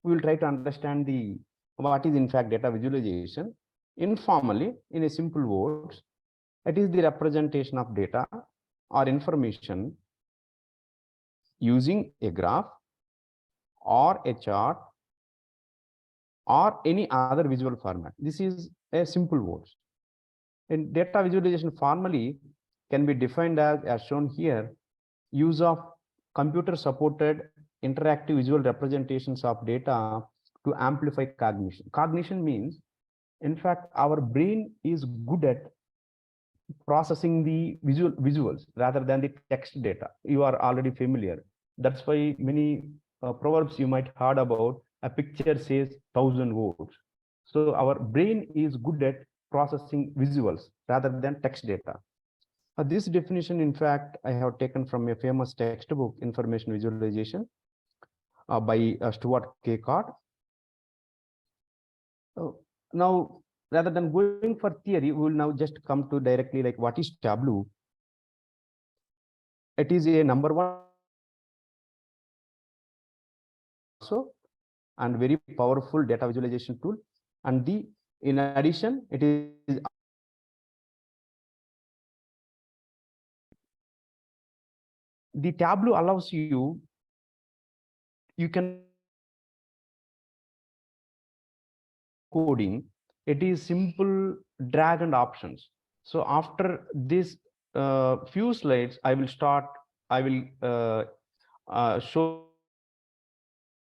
we will try to understand the what is in fact data visualization. Informally, in a simple words, it is the representation of data or information using a graph or a chart or any other visual format. This is a simple words. And data visualization formally can be defined as shown here, use of computer supported interactive visual representations of data to amplify cognition. Cognition means, in fact, our brain is good at processing the visuals rather than the text data. You are already familiar. That's why many proverbs you might heard about, a picture says 1,000 words. So our brain is good at processing visuals rather than text data. This definition, in fact, I have taken from a famous textbook, Information Visualization, by Stuart K. Card. Now, rather than going for theory, we will now just come to directly like what is Tableau. It is a number one also and very powerful data visualization tool. And in addition, it is the Tableau allows you can coding. It is simple drag and options. So after this few slides, I will show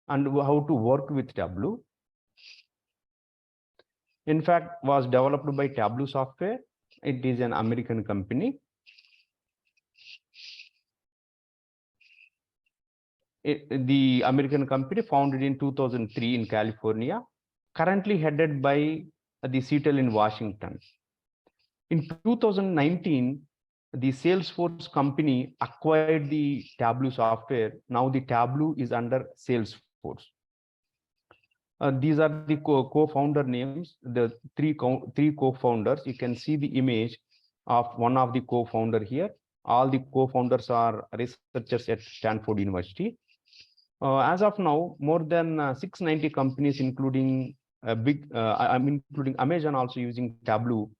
and how to work with Tableau. In fact, was developed by Tableau Software. It is an American company. The American company founded in 2003 in California, currently headed by the Seattle in Washington. In 2019, the Salesforce company acquired the Tableau software. Now the Tableau is under Salesforce. These are the co-founder names, the three co-founders. You can see the image of one of the co-founder here. All the co-founders are researchers at Stanford University. As of now, more than 690 companies, including including Amazon, also using Tableau.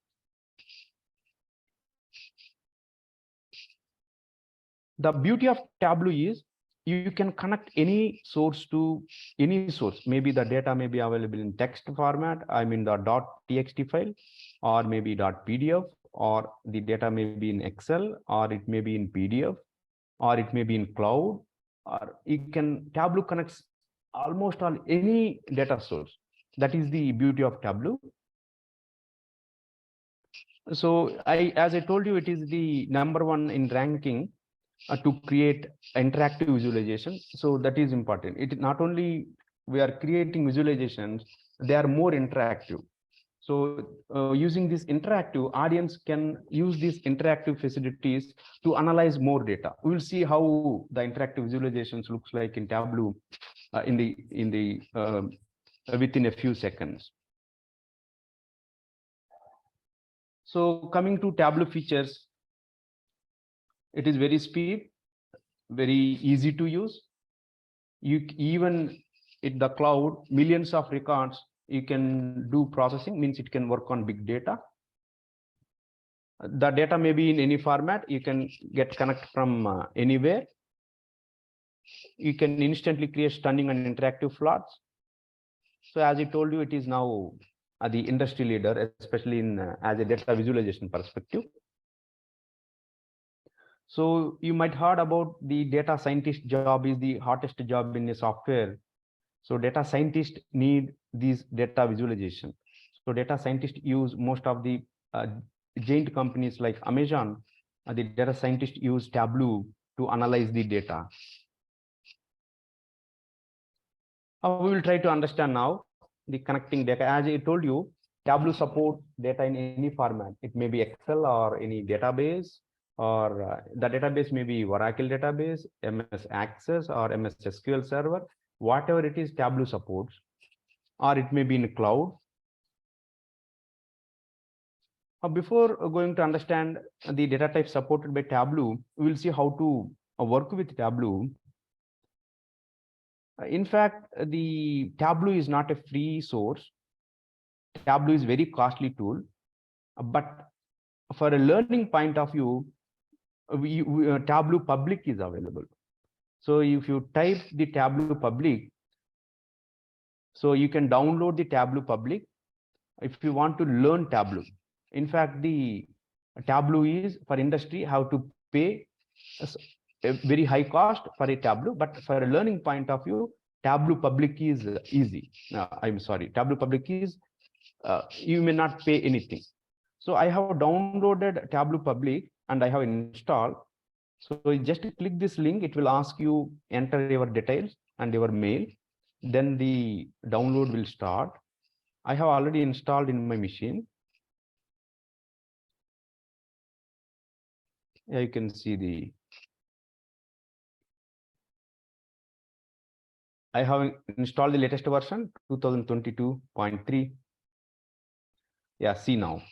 The beauty of Tableau is you can connect any source to any source. Maybe the data may be available in text format, I mean the .txt file, or maybe .pdf, or the data may be in Excel, or it may be in PDF, or it may be in cloud, or Tableau connects almost on any data source. That is the beauty of Tableau. So as I told you, it is the #1 in ranking to create interactive visualization. So that is important. It not only we are creating visualizations, they are more interactive. So using this interactive, audience can use these interactive facilities to analyze more data. We will see how the interactive visualizations looks like in Tableau within a few seconds. So coming to Tableau features, it is very speed, very easy to use. You even in the cloud, millions of records, you can do processing, means it can work on big data. The data may be in any format, you can get connect from anywhere. You can instantly create stunning and interactive plots. So as I told you, it is now the industry leader, especially in as a data visualization perspective. So you might heard about the data scientist job is the hottest job in a software. So data scientists need these data visualization. So data scientists use most of the giant companies like Amazon. The data scientists use Tableau to analyze the data. We will try to understand now the connecting data. As I told you, Tableau supports data in any format. It may be Excel or any database, or the database may be Oracle database, MS Access, or MS SQL Server. Whatever it is, Tableau supports, or it may be in cloud. Before going to understand the data type supported by Tableau, we will see how to work with Tableau. In fact, the Tableau is not a free source. Tableau is very costly tool, but for a learning point of view, Tableau public is available. So if you type the Tableau public, so you can download the Tableau public if you want to learn Tableau. In fact, the Tableau is for industry how to pay a very high cost for a Tableau, but for a learning point of view, Tableau public is easy. I'm sorry, Tableau public is you may not pay anything. So I have downloaded Tableau public and I have installed. So just click this link, it will ask you enter your details and your mail. Then the download will start. I have already installed in my machine. Yeah, you can see the. I have installed the latest version 2022.3. Yeah, see now.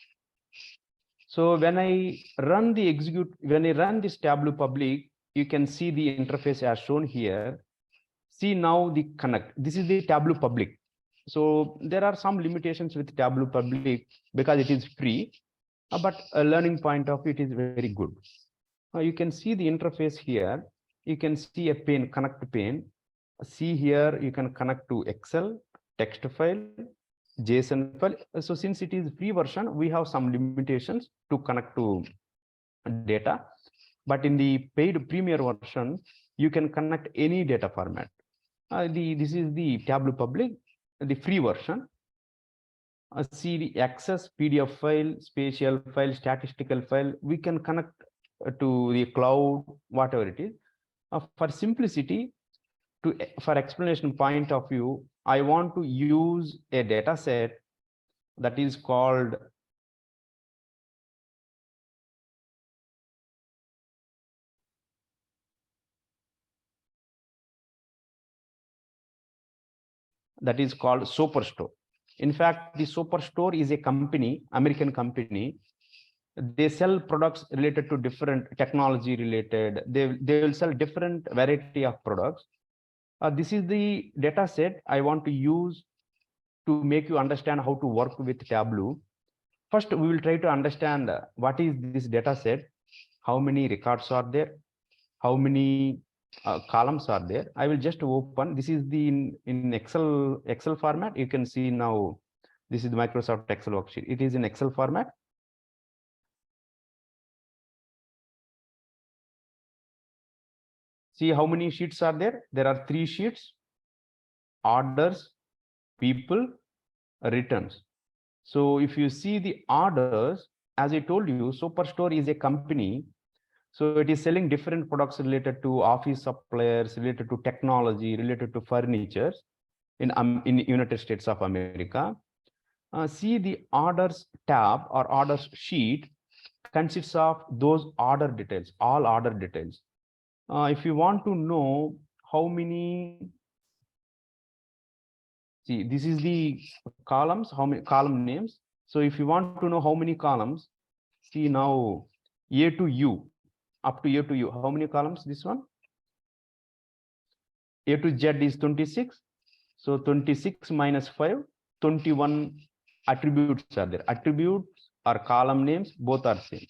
So when I run this Tableau public, you can see the interface as shown here. See now the connect. This is the Tableau public. So there are some limitations with Tableau public because it is free, but a learning point of it is very good. You can see the interface here. You can see a pane, connect pane. See here, you can connect to Excel, text file, JSON file. So since it is free version, we have some limitations to connect to data. But in the paid premier version, you can connect any data format. This is the Tableau public, the free version. See the access PDF file, spatial file, statistical file. We can connect to the cloud, whatever it is. For simplicity, for explanation point of view, I want to use a data set that is called Superstore. In fact, the Superstore is a company, American company. They sell products related to different technology related. They will sell different variety of products. This is the data set I want to use to make you understand how to work with Tableau. First, we will try to understand what is this data set, how many records are there, how many columns are there. I will just open. This is the in Excel format. You can see now. This is the Microsoft Excel worksheet. It is in Excel format. See how many sheets are there? There are 3 sheets: orders, people, returns. So if you see the orders, as I told you, Superstore is a company. So it is selling different products related to office suppliers, related to technology, related to furniture in United States of America. See the orders tab or orders sheet consists of those order details, all order details. If you want to know how many, see, this is the columns, how many column names. So if you want to know how many columns, see now A to U, up to A to U, how many columns this one? A to Z is 26. So 26 minus 5, 21 attributes are there. Attributes or column names, both are same,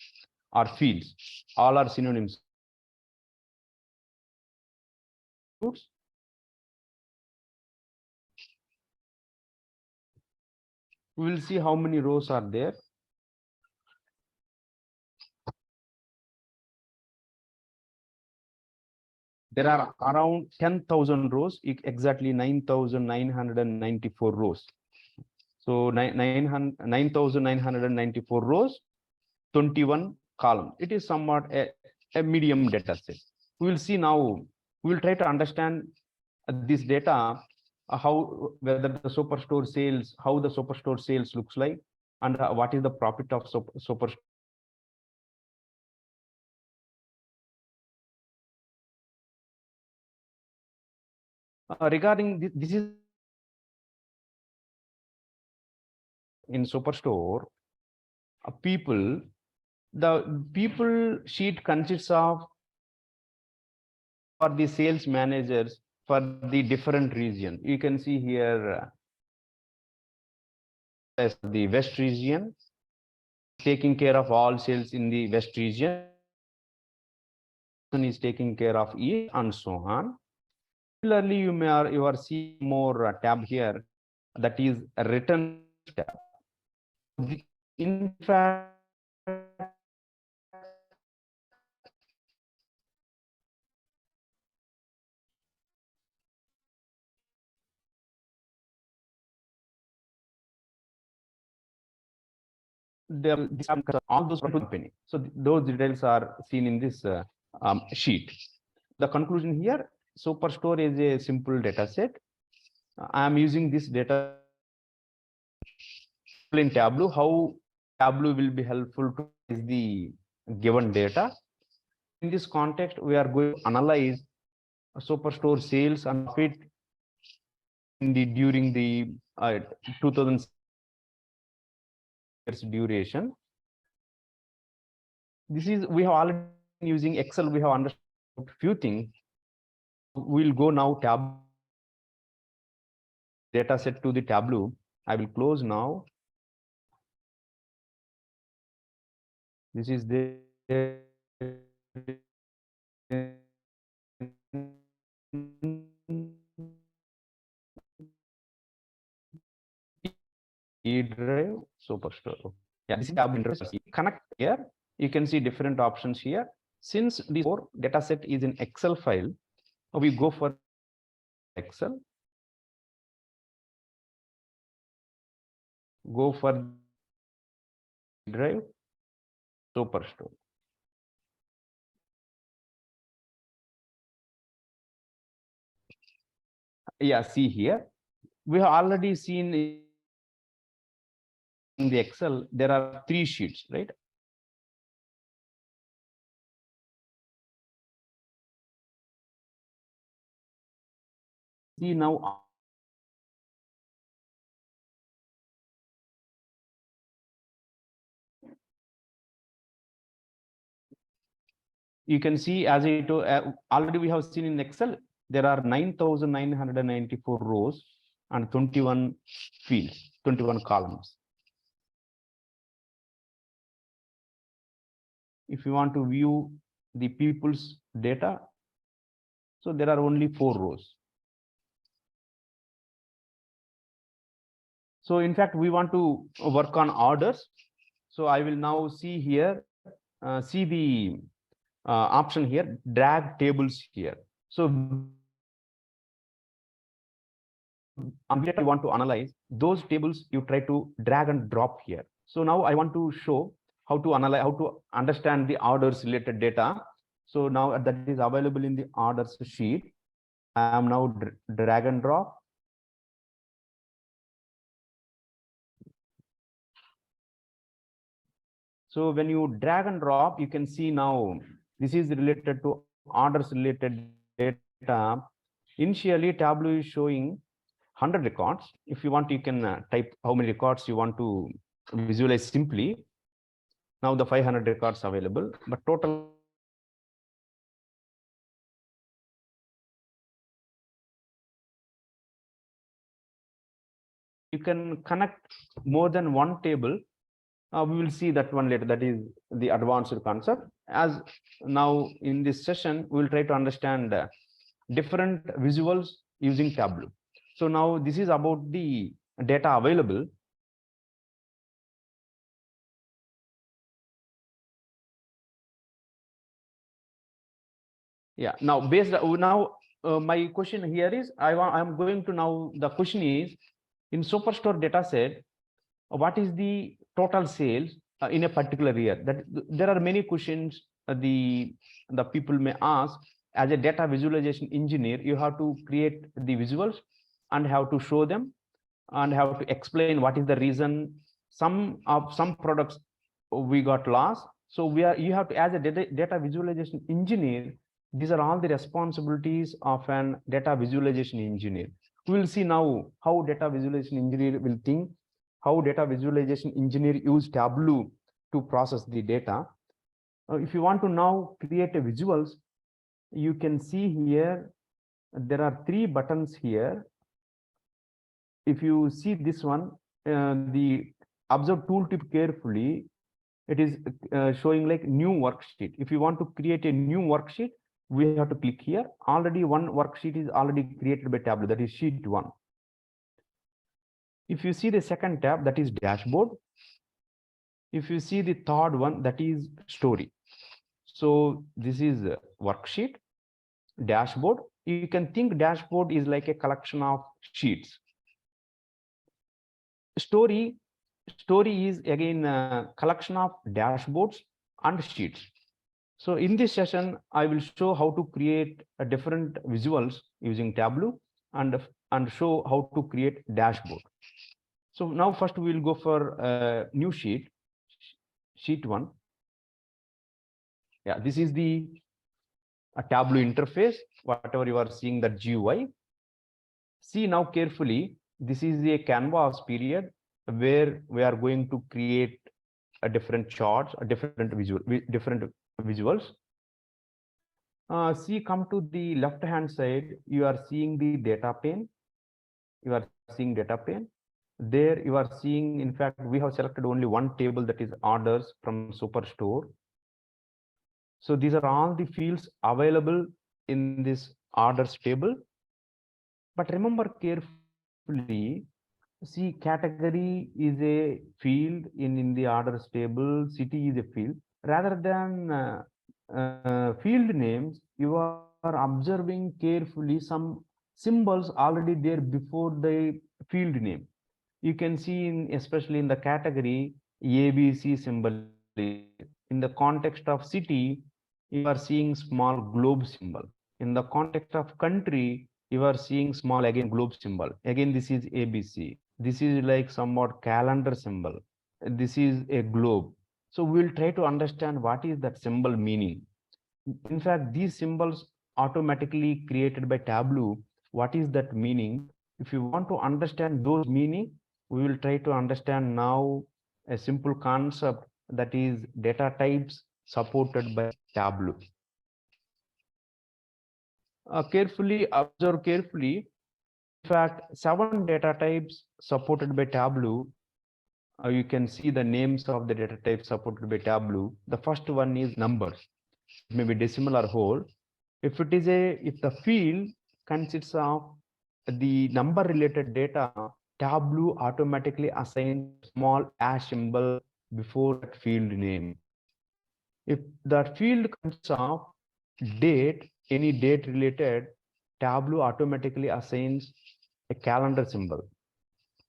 or fields, all are synonyms. We will see how many rows are there. There are around 10,000 rows, exactly 9,994 rows. So 9,994 rows, 21 columns. It is somewhat a medium data set. We will see now, we will try to understand this data, how whether the Superstore sales, how the Superstore sales looks like, and what is the profit of Superstore. Regarding this is in Superstore, the people sheet consists of for the sales managers for the different region. You can see here as the west region taking care of all sales in the west region, is taking care of east, and so on. Similarly, you are seeing more tab here, that is a written tab. In fact, all those company. So those details are seen in this sheet. The conclusion here: Superstore is a simple data set. I am using this data in Tableau. How Tableau will be helpful to the given data. In this context, we are going to analyze Superstore sales and profit in the during the 2000 years duration. This is we have already using Excel. We have understood a few things. We'll go now tab data set to the Tableau. I will close now. This is the E drive Superstore. Yeah, this is tab interface. Connect here. You can see different options here. Since this data set is in Excel file, we go for Excel. Go for drive Superstore. Yeah, see here. We have already seen in the Excel, there are 3 sheets, right? See now, you can see as it already we have seen in Excel, there are 9,994 rows and 21 fields, 21 columns. If you want to view the people's data, so there are only 4 rows. So in fact, we want to work on orders. So I will now see here, see the option here, drag tables here. So you want to analyze those tables, you try to drag and drop here. So now I want to show how to analyze, how to understand the orders related data. So now that is available in the orders sheet. I am now drag and drop. So when you drag and drop, you can see now this is related to orders related data. Initially, Tableau is showing 100 records. If you want, you can type how many records you want to visualize simply. Now the 500 records available, but total you can connect more than one table. We will see that one later. That is the advanced concept. As now in this session, we will try to understand different visuals using Tableau. So now this is about the data available. Yeah. Now based now my question here is I'm going to now the question is in Superstore data set, what is the total sales in a particular year? That there are many questions the people may ask. As a data visualization engineer, you have to create the visuals and have to show them and have to explain what is the reason some products we got lost. So you have to, as a data visualization engineer, these are all the responsibilities of an data visualization engineer. We will see now how data visualization engineer will think, how data visualization engineer use Tableau to process the data. If you want to now create a visuals, you can see here there are three buttons here. If you see this one, the observe tooltip carefully, it is showing like new worksheet. If you want to create a new worksheet, we have to click here. Already one worksheet is already created by Tableau, that is sheet 1. If you see the second tab, that is dashboard. If you see the third one, that is story. So this is a worksheet, dashboard. You can think dashboard is like a collection of sheets. Story is again a collection of dashboards and sheets. So in this session, I will show how to create a different visuals using Tableau and show how to create dashboard. So now first we will go for a new sheet, sheet 1. Yeah, this is the Tableau interface, whatever you are seeing, that GUI. See now carefully, this is a canvas period where we are going to create a different charts, a different visuals. See, come to the left hand side, you are seeing the data pane. You are seeing data pane. There you are seeing, in fact, we have selected only one table, that is orders from Superstore. So these are all the fields available in this orders table. But remember carefully, see, category is a field in the orders table, city is a field. Rather than field names, you are observing carefully some symbols already there before the field name. You can see especially in the category, ABC symbol is there. In the context of city, you are seeing small globe symbol. In the context of country, you are seeing small again globe symbol. Again, this is ABC. This is like somewhat calendar symbol. This is a globe. So we'll try to understand what is that symbol meaning. In fact, these symbols automatically created by Tableau. What is that meaning? If you want to understand those meaning, we will try to understand now a simple concept, that is data types supported by Tableau. Carefully observe carefully. In fact, 7 data types supported by Tableau. You can see the names of the data types supported by Tableau. The first one is numbers. It may be decimal or whole. If the field consists of the number related data, Tableau automatically assigns small dash symbol before that field name. If that field consists of date, any date related, Tableau automatically assigns a calendar symbol.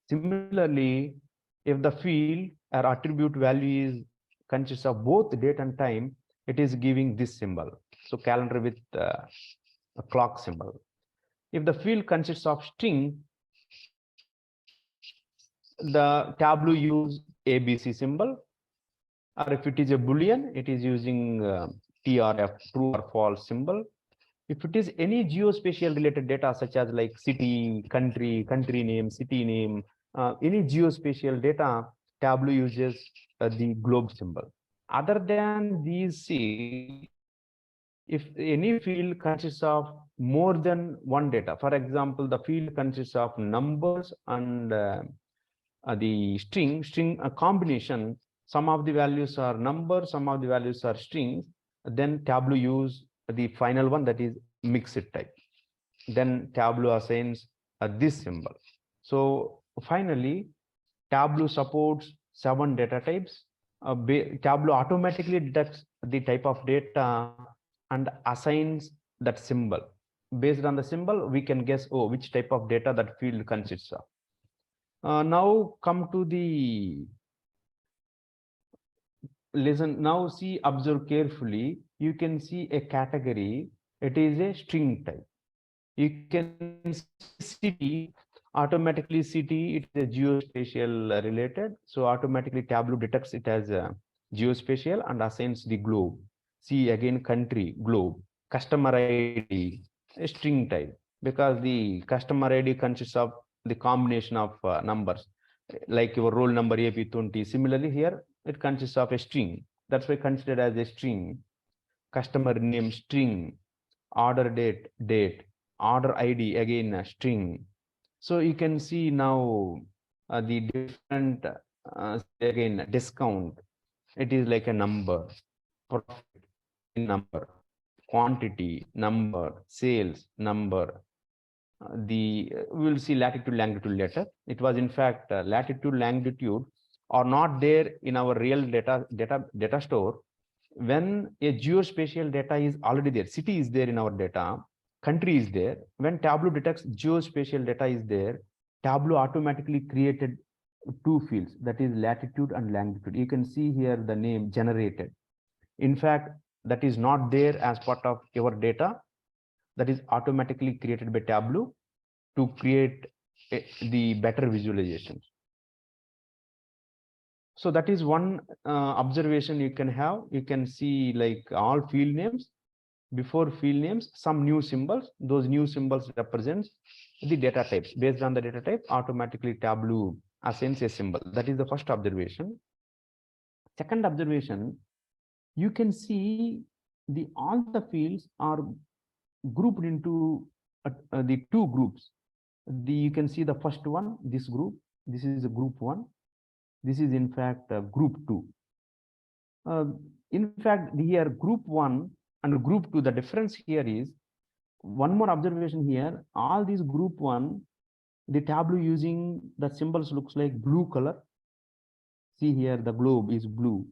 Similarly, if the field or attribute value consists of both date and time, it is giving this symbol. So calendar with a clock symbol. If the field consists of string, the Tableau use ABC symbol. Or if it is a Boolean, it is using TRF, true or false symbol. If it is any geospatial related data, such as like city, country name, city name, any geospatial data, Tableau uses the globe symbol. Other than these 6, if any field consists of more than one data, for example, the field consists of numbers and the string combination, some of the values are numbers, some of the values are strings, then Tableau use the final one, that is mixed type. Then Tableau assigns this symbol. So finally, Tableau supports 7 data types. Tableau automatically detects the type of data and assigns that symbol. Based on the symbol, we can guess, oh, which type of data that field consists of. Now come to the listen. Now see, observe carefully. You can see a category. It is a string type. You can see city, automatically city, it is a geospatial related. So automatically Tableau detects it as a geospatial and assigns the globe. See again, country, globe, customer ID, a string type, because the customer ID consists of the combination of numbers, like your roll number AP20. Similarly here, it consists of a string. That's why considered as a string. Customer name, string, order date, order ID, again a string. So you can see now the different, again, discount. It is like a number, profit number, quantity number, sales number. We will see latitude, longitude later. It was in fact latitude, longitude are not there in our real data store. When a geospatial data is already there, city is there in our data, country is there. When Tableau detects geospatial data is there, Tableau automatically created two fields, that is latitude and longitude. You can see here the name generated. In fact, that is not there as part of your data. That is automatically created by Tableau to create the better visualizations. So that is one observation you can have. You can see like all field names. Before field names, some new symbols. Those new symbols represents the data types. Based on the data type, automatically Tableau assigns a symbol. That is the first observation. Second observation, you can see all the fields are grouped into the two groups. You can see the first one, this group. This is a group one. This is in fact group two. In fact, here group one and group two, the difference here is one more observation here. All these group one, the Tableau using the symbols looks like blue color. See here, the globe is blue.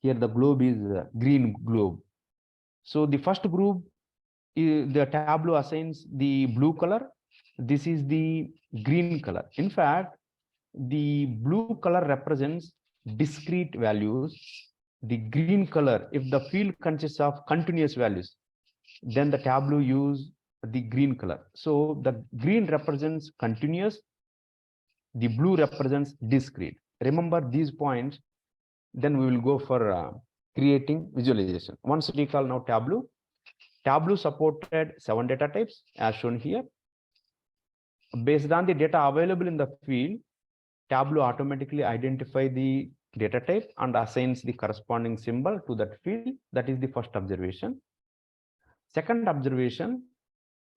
Here the globe is green globe. So the first group, the Tableau assigns the blue color. This is the green color. In fact, the blue color represents discrete values. The green color, if the field consists of continuous values, then the Tableau use the green color. So the green represents continuous, the blue represents discrete. Remember these points, then we will go for creating visualization. Once recall now Tableau. Tableau supported 7 data types as shown here. Based on the data available in the field, Tableau automatically identify the data type and assigns the corresponding symbol to that field. That is the first observation. Second observation,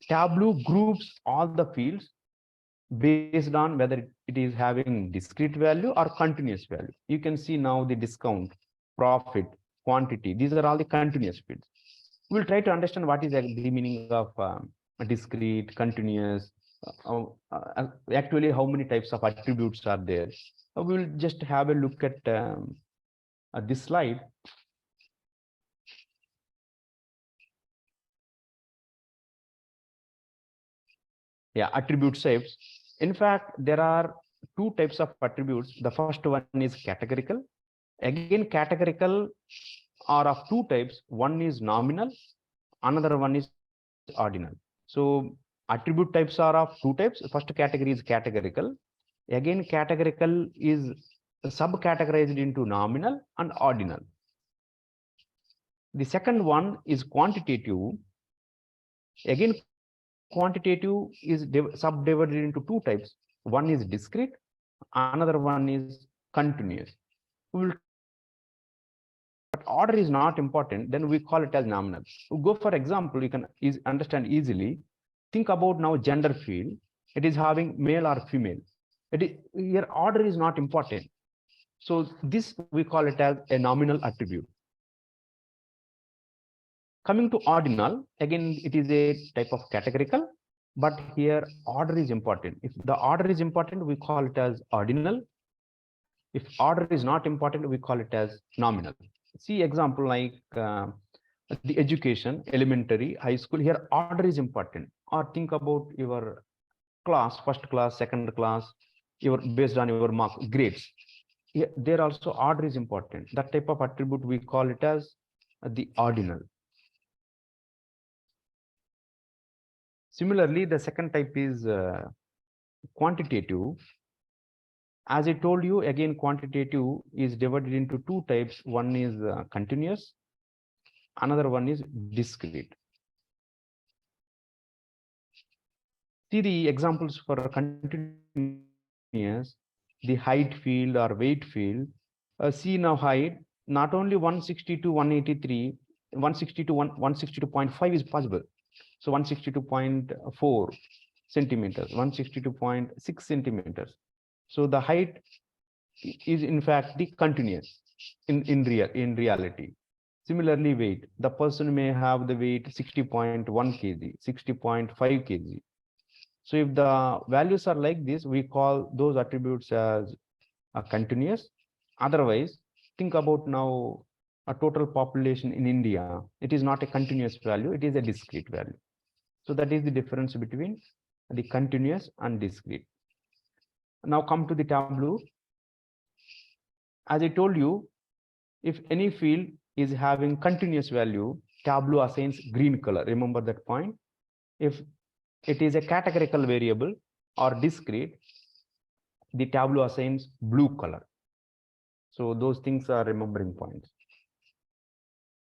Tableau groups all the fields based on whether it is having discrete value or continuous value. You can see now the discount, profit, quantity. These are all the continuous fields. We'll try to understand what is the meaning of discrete, continuous, actually how many types of attributes are there. We will just have a look at this slide. Yeah, attribute types. In fact, there are two types of attributes. The first one is categorical. Again, categorical are of two types. One is nominal, another one is ordinal. So attribute types are of two types. First category is categorical. Again, categorical is subcategorized into nominal and ordinal. The second one is quantitative. Again, quantitative is subdivided into two types. One is discrete, another one is continuous. But order is not important, then we call it as nominal. We go for example, you can understand easily. Think about now gender field. It is having male or female. Here order is not important. So this we call it as a nominal attribute. Coming to ordinal, again, it is a type of categorical, but here order is important. If the order is important, we call it as ordinal. If order is not important, we call it as nominal. See example like the education, elementary, high school, here order is important. Or think about your class, first class, second class, based on your mark, grades. Here, there also order is important. That type of attribute, we call it as the ordinal. Similarly, the second type is quantitative. As I told you, again, quantitative is divided into two types. One is continuous, another one is discrete. See the examples for continuous, the height field or weight field. See now height, not only 160 to 183, 160 to 162.5 is possible. So 162.4 centimeters, 162.6 centimeters. So the height is in fact the continuous in reality. Similarly, weight, the person may have the weight 60.1 kg, 60.5 kg. So if the values are like this, we call those attributes as continuous. Otherwise, think about now a total population in India. It is not a continuous value, it is a discrete value. So that is the difference between the continuous and discrete. Now come to the Tableau. As I told you, if any field is having continuous value, Tableau assigns green color. Remember that point. If it is a categorical variable or discrete, the Tableau assigns blue color. So those things are remembering points.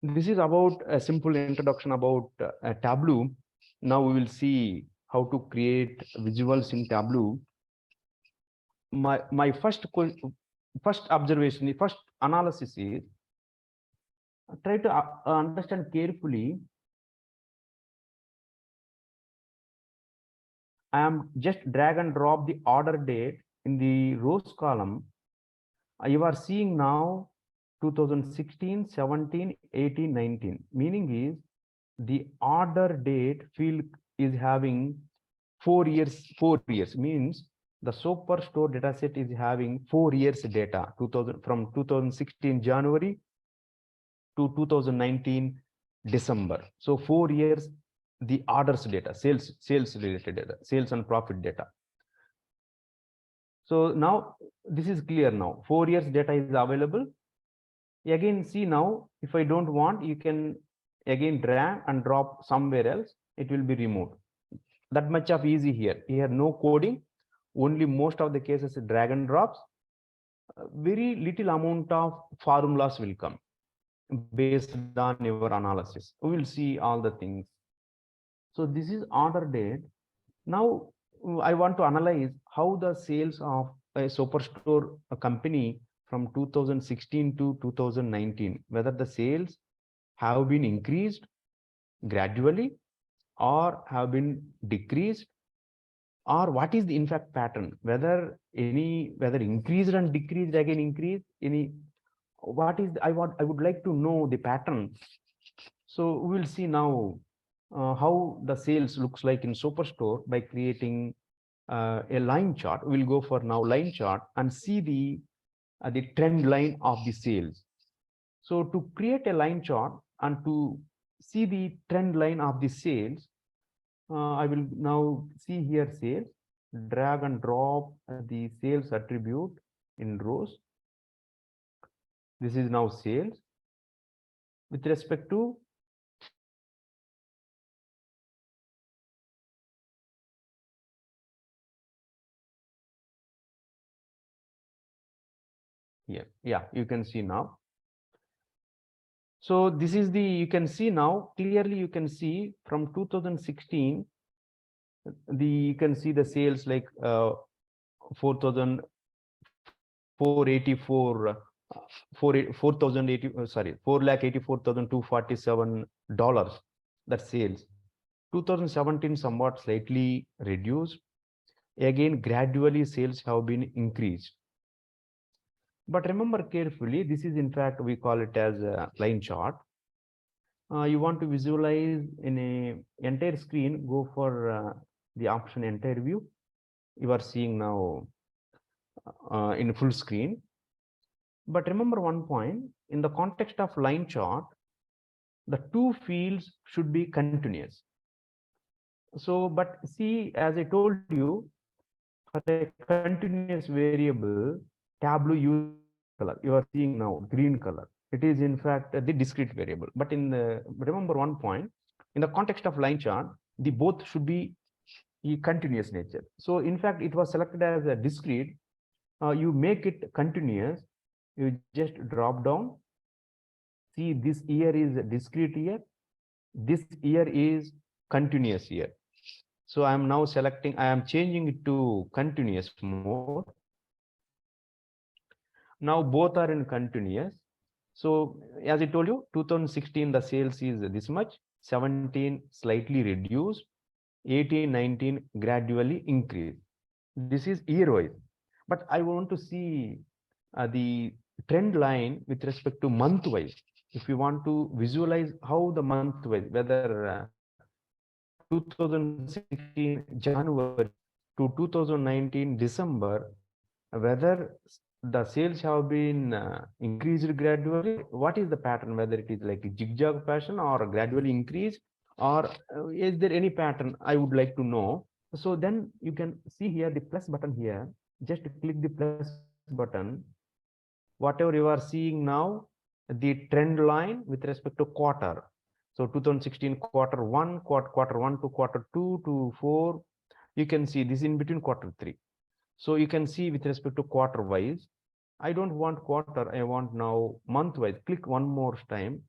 This is about a simple introduction about a Tableau. Now we will see how to create visuals in Tableau. My first observation, first analysis is try to understand carefully. I am just drag and drop the order date in the rows column. You are seeing now 2016, 17, 18, 19. Meaning is the order date field is having 4 years. 4 years means the Superstore dataset is having 4 years data. 2000 from 2016 January to 2019 December. So 4 years the orders data, sales related data, sales and profit data. So now this is clear now. 4 years data is available. Again, see now, if I don't want, you can again drag and drop somewhere else. It will be removed. That much of easy here. Here no coding. Only most of the cases drag and drops. Very little amount of formulas will come based on your analysis. We will see all the things. So this is order date. Now I want to analyze how the sales of a Superstore company from 2016 to 2019, whether the sales have been increased gradually or have been decreased, or what is the in fact pattern, whether increased and decreased again increased, what is I would like to know the pattern. So we will see now how the sales looks like in Superstore by creating a line chart. We'll go for now line chart and see the trend line of the sales. So to create a line chart and to see the trend line of the sales, I will now see here sales, drag and drop the sales attribute in rows. This is now sales with respect to here. Yeah, you can see now. So this is the, you can see now clearly, you can see from 2016, you can see the sales like 4,484 $4,84,247. That sales. 2017 somewhat slightly reduced. Again, gradually sales have been increased. But remember carefully, this is in fact, we call it as a line chart. You want to visualize in a entire screen, go for the option entire view. You are seeing now in full screen. But remember one point, in the context of line chart, the two fields should be continuous. So, but see, as I told you, for a continuous variable, Tableau use color. You are seeing now green color. It is in fact the discrete variable. But in the, remember one point, in the context of line chart, the both should be continuous nature. So in fact, it was selected as a discrete. You make it continuous. You just drop down. See, this year is a discrete year. This year is continuous year. So I am now selecting, I am changing it to continuous mode. Now both are in continuous. So as I told you, 2016, the sales is this much. 17 slightly reduced, 18, 19 gradually increased. This is year wise. But I want to see the trend line with respect to month wise. If you want to visualize how the month wise, whether 2016 January to 2019 December, whether the sales have been increased gradually, what is the pattern, whether it is like a zigzag fashion or gradually increase, or is there any pattern, I would like to know. So then you can see here the plus button here, just click the plus button. Whatever you are seeing now, the trend line with respect to quarter. So 2016 quarter 1, quarter 1 to quarter 2 to 4, you can see this in between quarter 3. So you can see with respect to quarter wise. I don't want quarter, I want now month wise. Click one more time.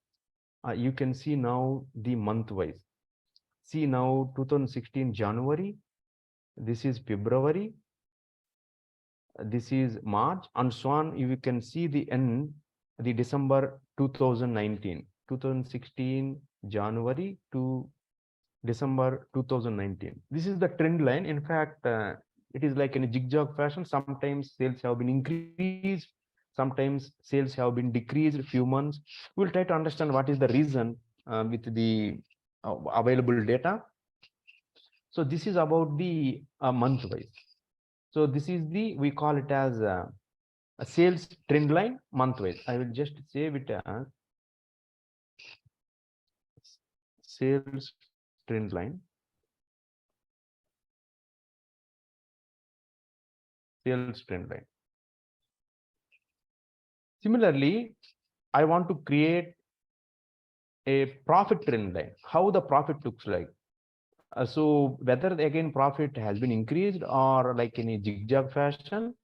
You can see now the month wise. See now 2016 January, this is February, this is March, and so on. You can see the end, the December 2019, 2016 January to December 2019. This is the trend line. In fact, it is like in a zigzag fashion. Sometimes sales have been increased, sometimes sales have been decreased a few months. We'll try to understand what is the reason with the available data. So this is about the month wise. So this is the, we call it as a sales trend line month wise. I will just save it as sales trend line. Sales trend line. Similarly, I want to create a profit trend line, how the profit looks like. So whether again profit has been increased or like in a zigzag fashion,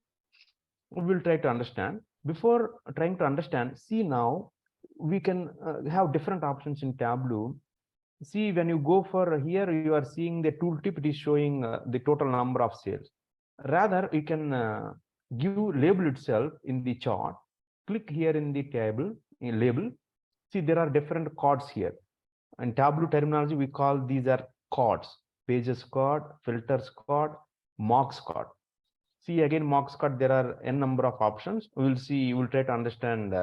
we will try to understand. Before trying to understand, see now we can have different options in Tableau. See, when you go for here, you are seeing the tooltip, it is showing the total number of sales. Rather, you can give label itself in the chart. Click here in the table, in label. See, there are different cards here. In Tableau terminology, we call these are cards: pages card, filters card, marks card. See again, marks card, there are n number of options. We will see, we will try to understand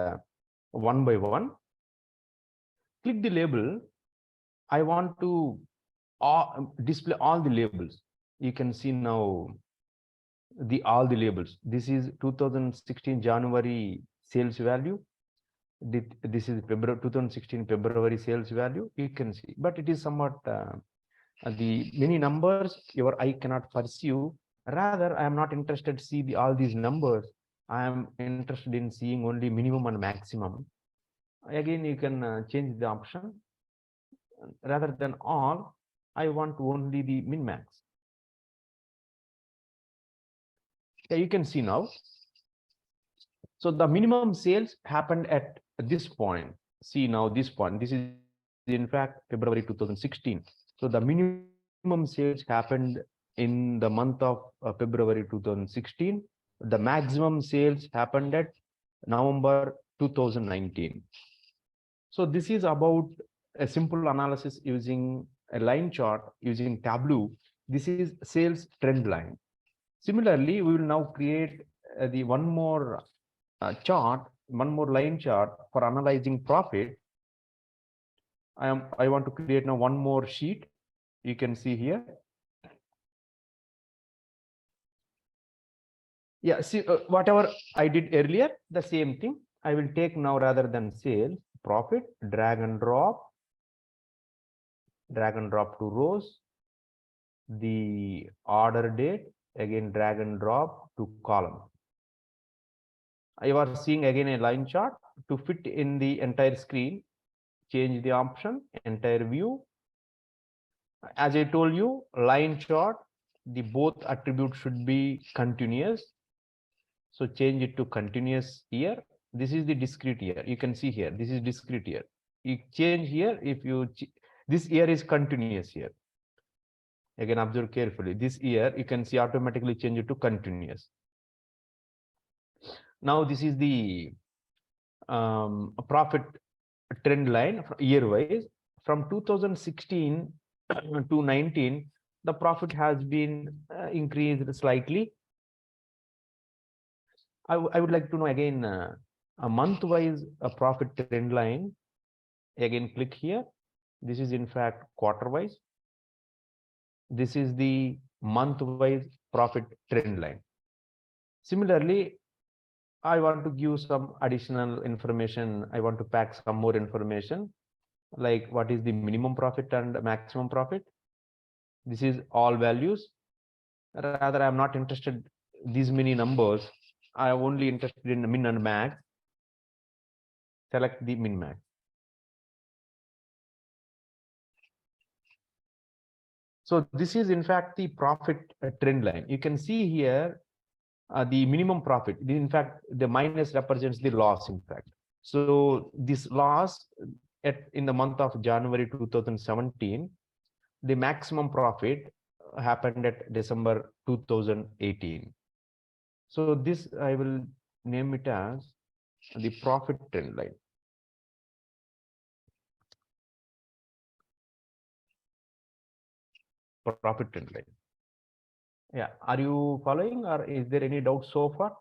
one by one. Click the label. I want to display all the labels. You can see now the all the labels. This is 2016 January sales value. This is February 2016 February sales value. You can see, but it is somewhat the many numbers your eye cannot perceive. Rather, I am not interested to see all these numbers. I am interested in seeing only minimum and maximum. Again, you can change the option. Rather than all, I want only the min max. Yeah, you can see now. So the minimum sales happened at this point. See now this point. This is in fact February 2016. So the minimum sales happened in the month of February 2016. The maximum sales happened at November 2019. So this is about a simple analysis using a line chart using Tableau. This is sales trend line. Similarly, we will now create the one more chart, one more line chart for analyzing profit. I want to create now one more sheet. You can see here. Yeah, see whatever I did earlier, the same thing. I will take now, rather than sales, profit, drag and drop to rows. The order date, again drag and drop to column. You are seeing again a line chart to fit in the entire screen. Change the option, entire view. As I told you, line chart, the both attributes should be continuous. So change it to continuous here. This is the discrete here. You can see here, this is discrete here. You change here, if you, this year is continuous here. Again, observe carefully. This year, you can see automatically change it to continuous. Now, this is the profit trend line year wise. from 2016 to 19, the profit has been increased slightly. I would like to know again a month-wise profit trend line. Again, click here. This is in fact quarter-wise. This is the month-wise profit trend line. Similarly, I want to give some additional information. I want to pack some more information, like what is the minimum profit and maximum profit. This is all values. Rather, I'm not interested these many numbers. I am only interested in min and max. Select the min max. So this is in fact the profit trend line. You can see here the minimum profit. In fact, the minus represents the loss, in fact. So this loss in the month of January 2017, the maximum profit happened at December 2018. So this I will name it as the profit trend line. Profit trend line. Yeah, are you following, or is there any doubt so far?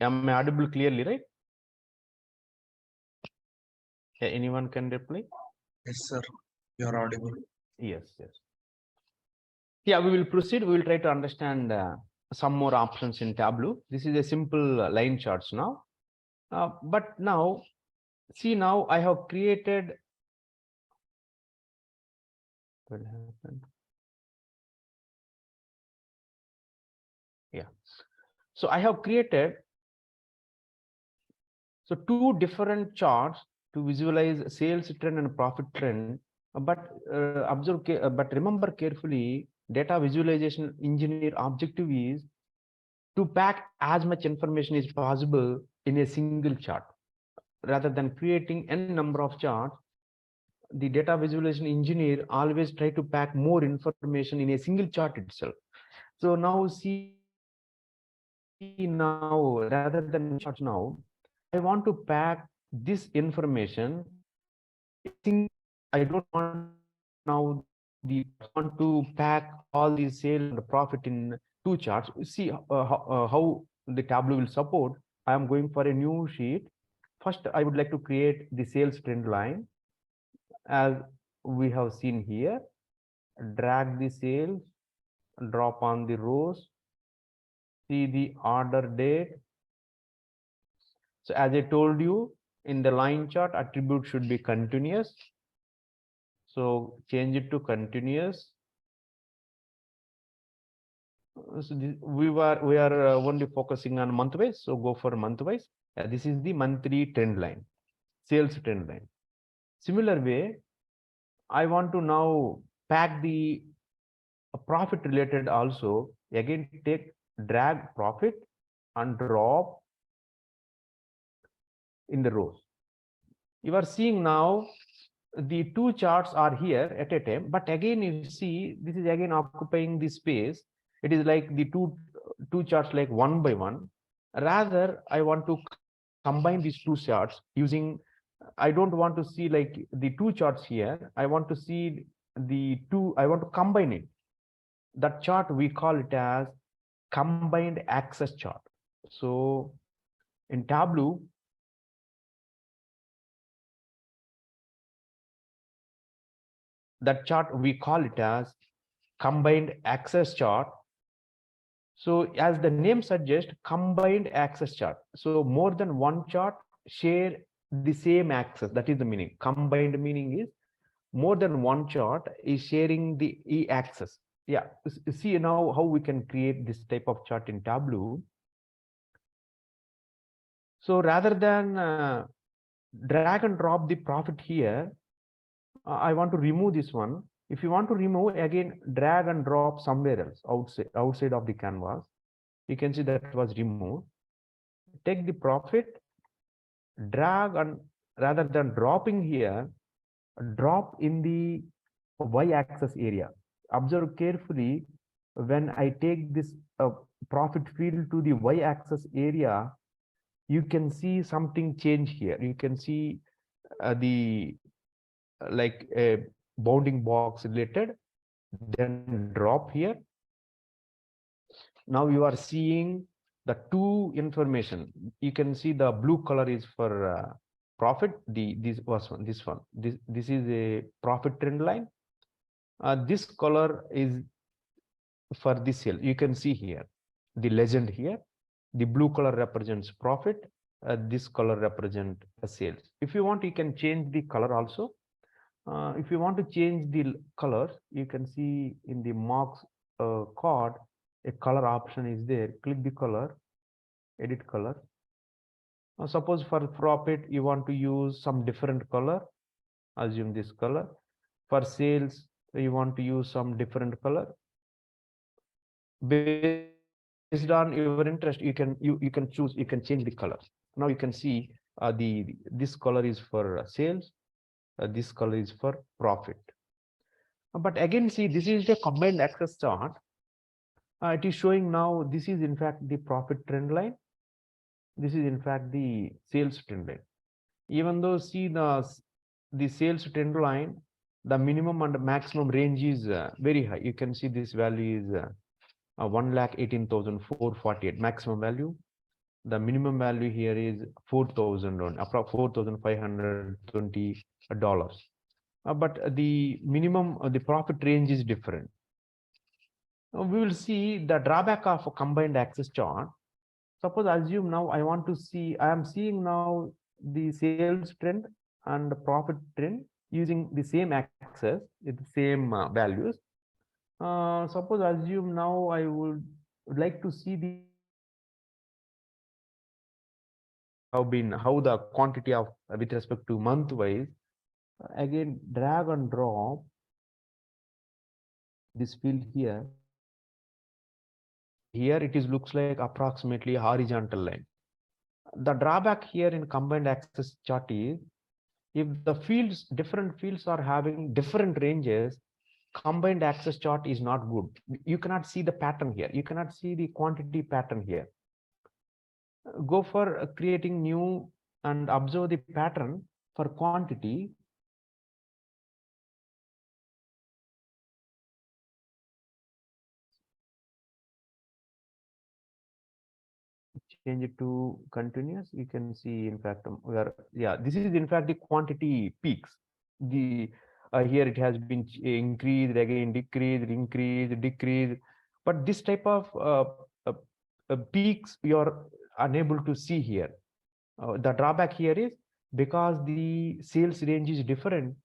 Am I audible clearly, right? Yeah, anyone can reply? Yes, sir. You are audible. Yes, yes. Yeah, we will proceed. We will try to understand some more options in Tableau. This is a simple line charts now. But now, see, now I have created. What happened? Yeah. So I have created two different charts to visualize sales trend and profit trend. But but remember carefully, data visualization engineer objective is to pack as much information as possible in a single chart. Rather than creating n number of charts, the data visualization engineer always try to pack more information in a single chart itself. So now see, now rather than charts, now I want to pack this information. I don't want now the want to pack all the sales and the profit in two charts. See how the Tableau will support. I am going for a new sheet. First, I would like to create the sales trend line as we have seen here. Drag the sales, drop on the rows, see the order date. So as I told you, in the line chart, attribute should be continuous. So change it to continuous. So we are only focusing on month wise. So go for month wise. This is the monthly trend line, sales trend line. Similar way, I want to now pack the profit related also. Again, take drag profit and drop in the rows. You are seeing now the two charts are here at a time, but again you see this is again occupying the space. It is like the two charts like one by one. Rather, I want to combine these two charts using, I don't want to see like the two charts here. I want to see the two, I want to combine it. That chart we call it as combined access chart. So in Tableau, that chart we call it as combined access chart. So as the name suggests, combined access chart. So more than one chart share the same access. That is the meaning. Combined meaning is more than one chart is sharing the e-access. Yeah, see now how we can create this type of chart in Tableau. So rather than drag and drop the profit here, I want to remove this one. If you want to remove, again drag and drop somewhere else outside of the canvas. You can see that was removed. Take the profit, drag, and rather than dropping here, drop in the y-axis area. observe carefully. When I take this profit field to the y-axis area, you can see something change here. You can see the like a bounding box related, then drop here. Now you are seeing the two information. You can see the blue color is for profit. This was one, this is a profit trend line. This color is for this sale. You can see here the legend here. The blue color represents profit. This color represent a sales. If you want, you can change the color also. If you want to change the color, you can see in the marks card, a color option is there. Click the color, edit color. Suppose for profit, you want to use some different color, assume this color. For sales, you want to use some different color. Based on your interest, you can choose, you can change the color. Now you can see this color is for sales, this color is for profit. But again, see, this is the combined access chart. It is showing now this is in fact the profit trend line. This is in fact the sales trend line. Even though see the sales trend line, the minimum and maximum range is very high. You can see this value is 1,18,448 maximum value. The minimum value here is 4,000 on approximately $4,520. But the minimum the profit range is different. We will see the drawback of a combined access chart. Suppose assume now I want to see, I am seeing now the sales trend and the profit trend using the same access with the same values. Suppose assume now I would like to see the how the quantity of with respect to month wise. Again, drag and drop this field here. Here it is looks like approximately a horizontal line. The drawback here in combined access chart is if the fields, different fields are having different ranges, combined access chart is not good. You cannot see the pattern here. You cannot see the quantity pattern here. Go for creating new and observe the pattern for quantity. Change it to continuous. You can see in fact where, yeah, this is in fact the quantity peaks. The here it has been increased, again decreased, increased, decreased. But this type of peaks you are unable to see here. The drawback here is because the sales range is different,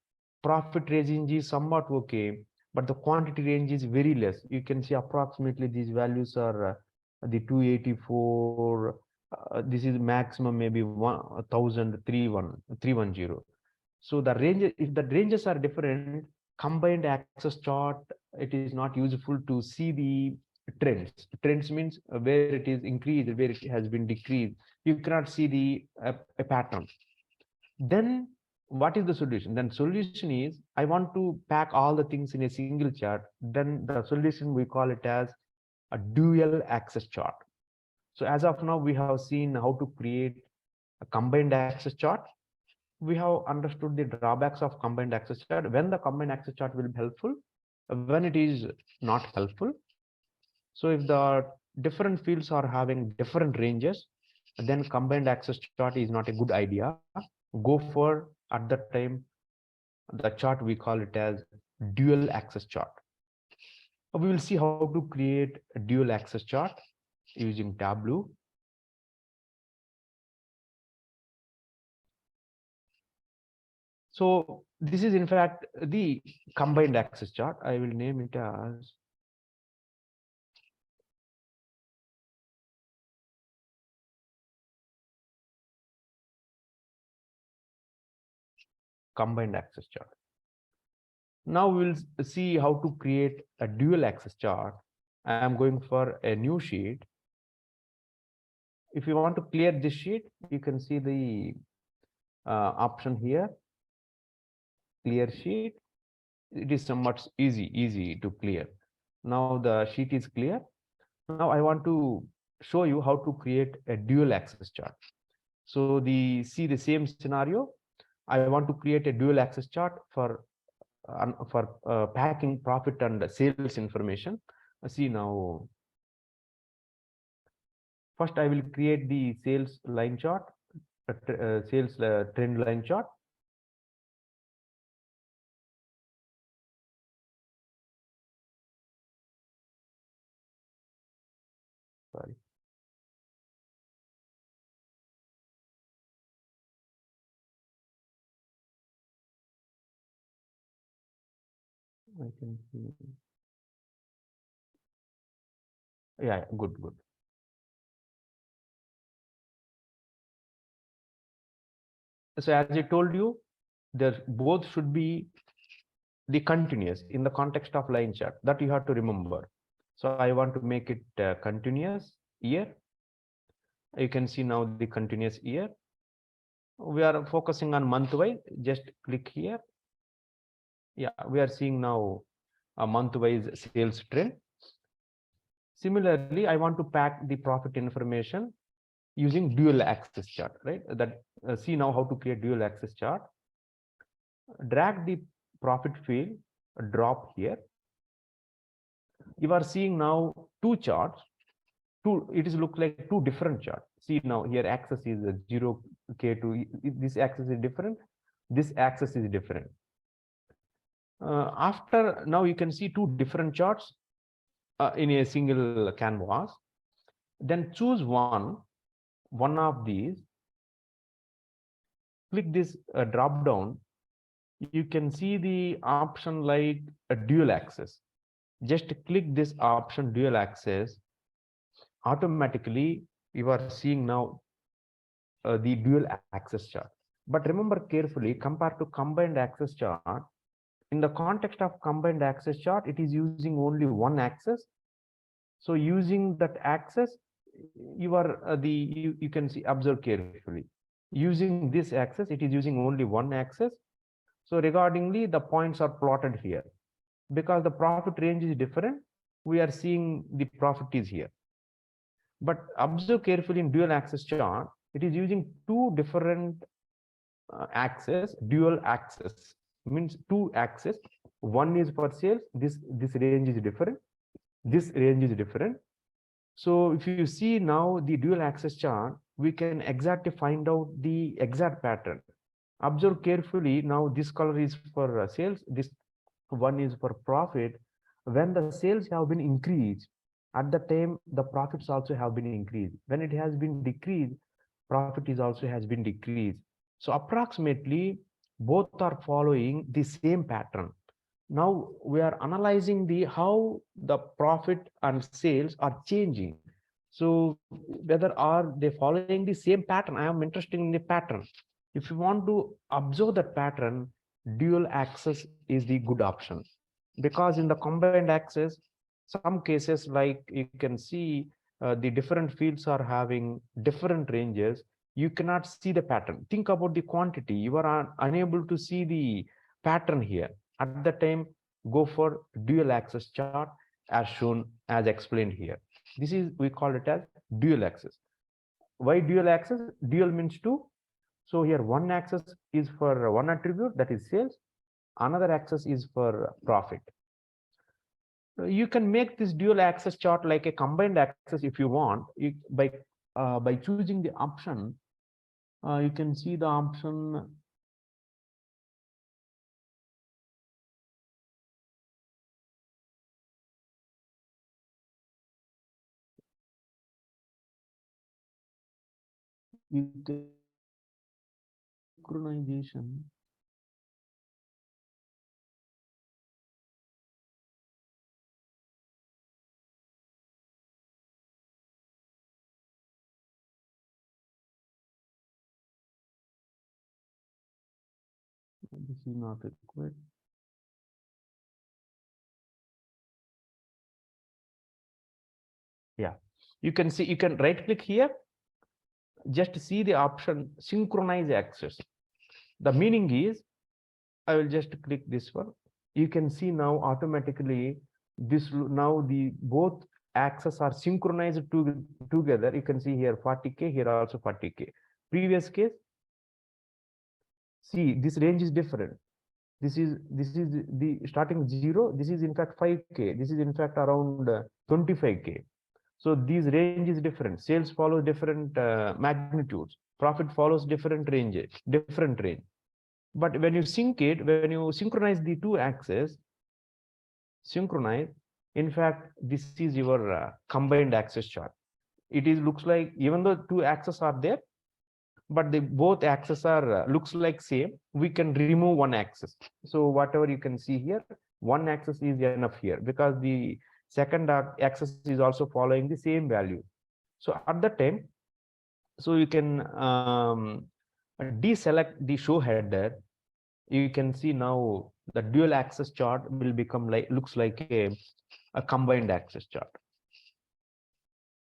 profit range is somewhat okay, but the quantity range is very less. You can see approximately these values are the 284. This is maximum maybe 1,310. So the range, if the ranges are different, combined access chart, it is not useful to see the trends. Trends means where it is increased, where it has been decreased. You cannot see the a pattern. Then what is the solution? Then solution is I want to pack all the things in a single chart. Then the solution we call it as a dual access chart. So as of now, we have seen how to create a combined access chart. We have understood the drawbacks of combined access chart. When the combined access chart will be helpful, when it is not helpful. So if the different fields are having different ranges, then combined access chart is not a good idea. Go for at that time the chart we call it as dual access chart. We will see how to create a dual access chart using Tableau. So this is in fact the combined access chart. I will name it as combined access chart. Now we'll see how to create a dual access chart. I am going for a new sheet. If you want to clear this sheet, you can see the option here, clear sheet. it is somewhat easy to clear. Now the sheet is clear. Now I want to show you how to create a dual axis chart. So see the same scenario. I want to create a dual axis chart for packing profit and sales information. See now, first I will create the sales line chart, sales trend line chart. Sorry. I can see. Yeah, good. So as I told you, there both should be the continuous in the context of line chart, that you have to remember. So I want to make it continuous year. You can see now the continuous year. We are focusing on month wise. Just click here. Yeah, we are seeing now a month wise sales trend. Similarly, I want to pack the profit information using dual axis chart, right? That see now how to create dual axis chart. Drag the profit field, drop here. You are seeing now two charts. It is look like two different charts. See now here axis is 0k to this axis is different. This axis is different. After now you can see two different charts in a single canvas. Then choose one of these. Click this drop down. You can see the option like a dual axis. Just click this option dual axis. Automatically you are seeing now the dual axis chart. But remember carefully, compared to combined axis chart, in the context of combined axis chart, it is using only one axis. So using that axis, you are you can see, observe carefully. Using this axis, it is using only one axis. So regardingly, the points are plotted here. Because the profit range is different, we are seeing the profit is here. But observe carefully in dual axis chart, it is using two different axes, dual axis. Means two axes. One is for sales. This range is different. This range is different. So if you see now the dual axis chart, we can exactly find out the exact pattern. Observe carefully. Now this color is for sales. This one is for profit. When the sales have been increased, at the time the profits also have been increased. When it has been decreased, profit is also has been decreased. So approximately both are following the same pattern. Now we are analyzing the how the profit and sales are changing. So whether are they following the same pattern? I am interested in the pattern. If you want to observe that pattern, dual axis is the good option. Because in the combined axis, some cases like you can see the different fields are having different ranges. You cannot see the pattern. Think about the quantity. You are unable to see the pattern here. At the time, go for dual axis chart as shown, as explained here. This is, we call it as dual axis. Why dual axis? Dual means two. So here one axis is for one attribute, that is sales. Another axis is for profit. You can make this dual axis chart like a combined axis if you want. By choosing the option, you can see the option. Synchronization. This is not required. Yeah, you can see, you can right click here, just see the option synchronize axis. The meaning is, I will just click this one. you can see now automatically this now the both axes are synchronized together. You can see here 40K, here also 40K. Previous case, see this range is different. This is the starting 0. This is in fact 5K. This is in fact around 25K. So these range is different. Sales follows different magnitudes. Profit follows different ranges, different range. But when you sync it, when you synchronize the two axes, synchronize, in fact, this is your combined axis chart. It is looks like even though two axes are there, but the both axes are looks like same. We can remove one axis. So whatever you can see here, one axis is enough here because the second axis is also following the same value. So at that time, so you can deselect the show header. You can see now the dual axis chart will become like looks like a combined axis chart.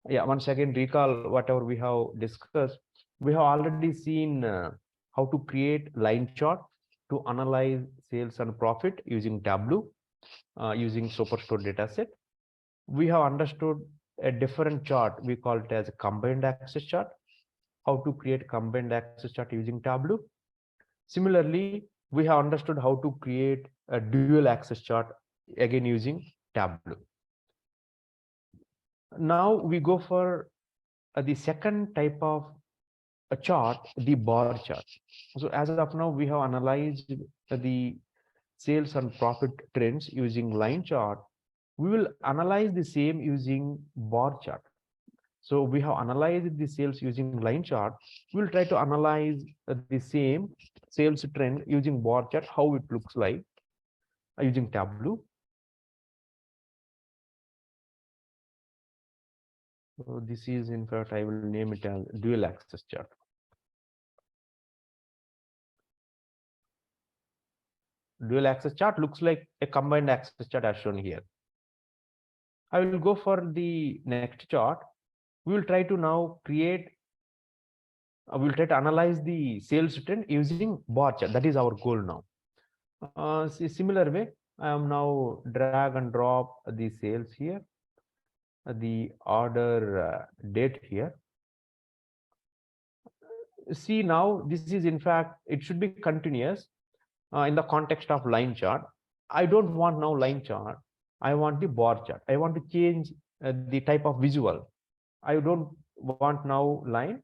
Yeah, once again recall whatever we have discussed. We have already seen how to create line chart to analyze sales and profit using Tableau, using Superstore dataset. We have understood a different chart. We call it as a combined axis chart. How to create combined axis chart using Tableau. Similarly, we have understood how to create a dual axis chart again using Tableau. Now we go for the second type of a chart, the bar chart. So as of now, we have analyzed the sales and profit trends using line chart. We will analyze the same using bar chart. So we have analyzed the sales using line chart. We'll try to analyze the same sales trend using bar chart, how it looks like using Tableau. So this is in fact, I will name it as dual axis chart. Dual axis chart looks like a combined axis chart as shown here. I will go for the next chart. We will try to now create, we will try to analyze the sales trend using bar chart. That is our goal now. Similar way, I am now drag and drop the sales here, the order date here. See now, this is in fact, it should be continuous in the context of line chart. I don't want now line chart. I want the bar chart. I want to change the type of visual. I don't want now line.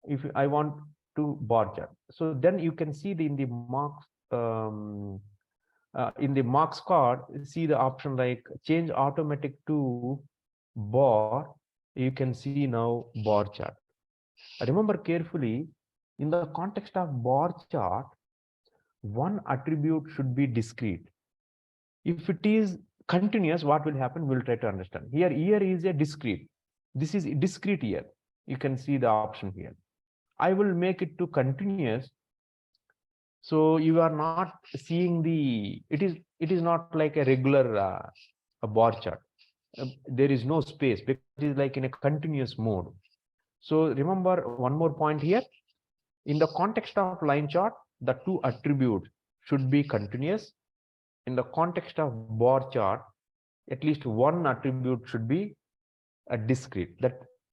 If I want to bar chart, so then you can see in the marks in the marks card, see the option like change automatic to bar. You can see now bar chart. Remember carefully, in the context of bar chart, one attribute should be discrete. If it is continuous, what will happen? We'll try to understand. Here, year is a discrete. This is discrete year. You can see the option here. I will make it to continuous. So you are not seeing the, it is not like a regular a bar chart. There is no space because it is like in a continuous mode. So remember one more point here. In the context of line chart, the two attributes should be continuous. In the context of bar chart, at least one attribute should be a discrete.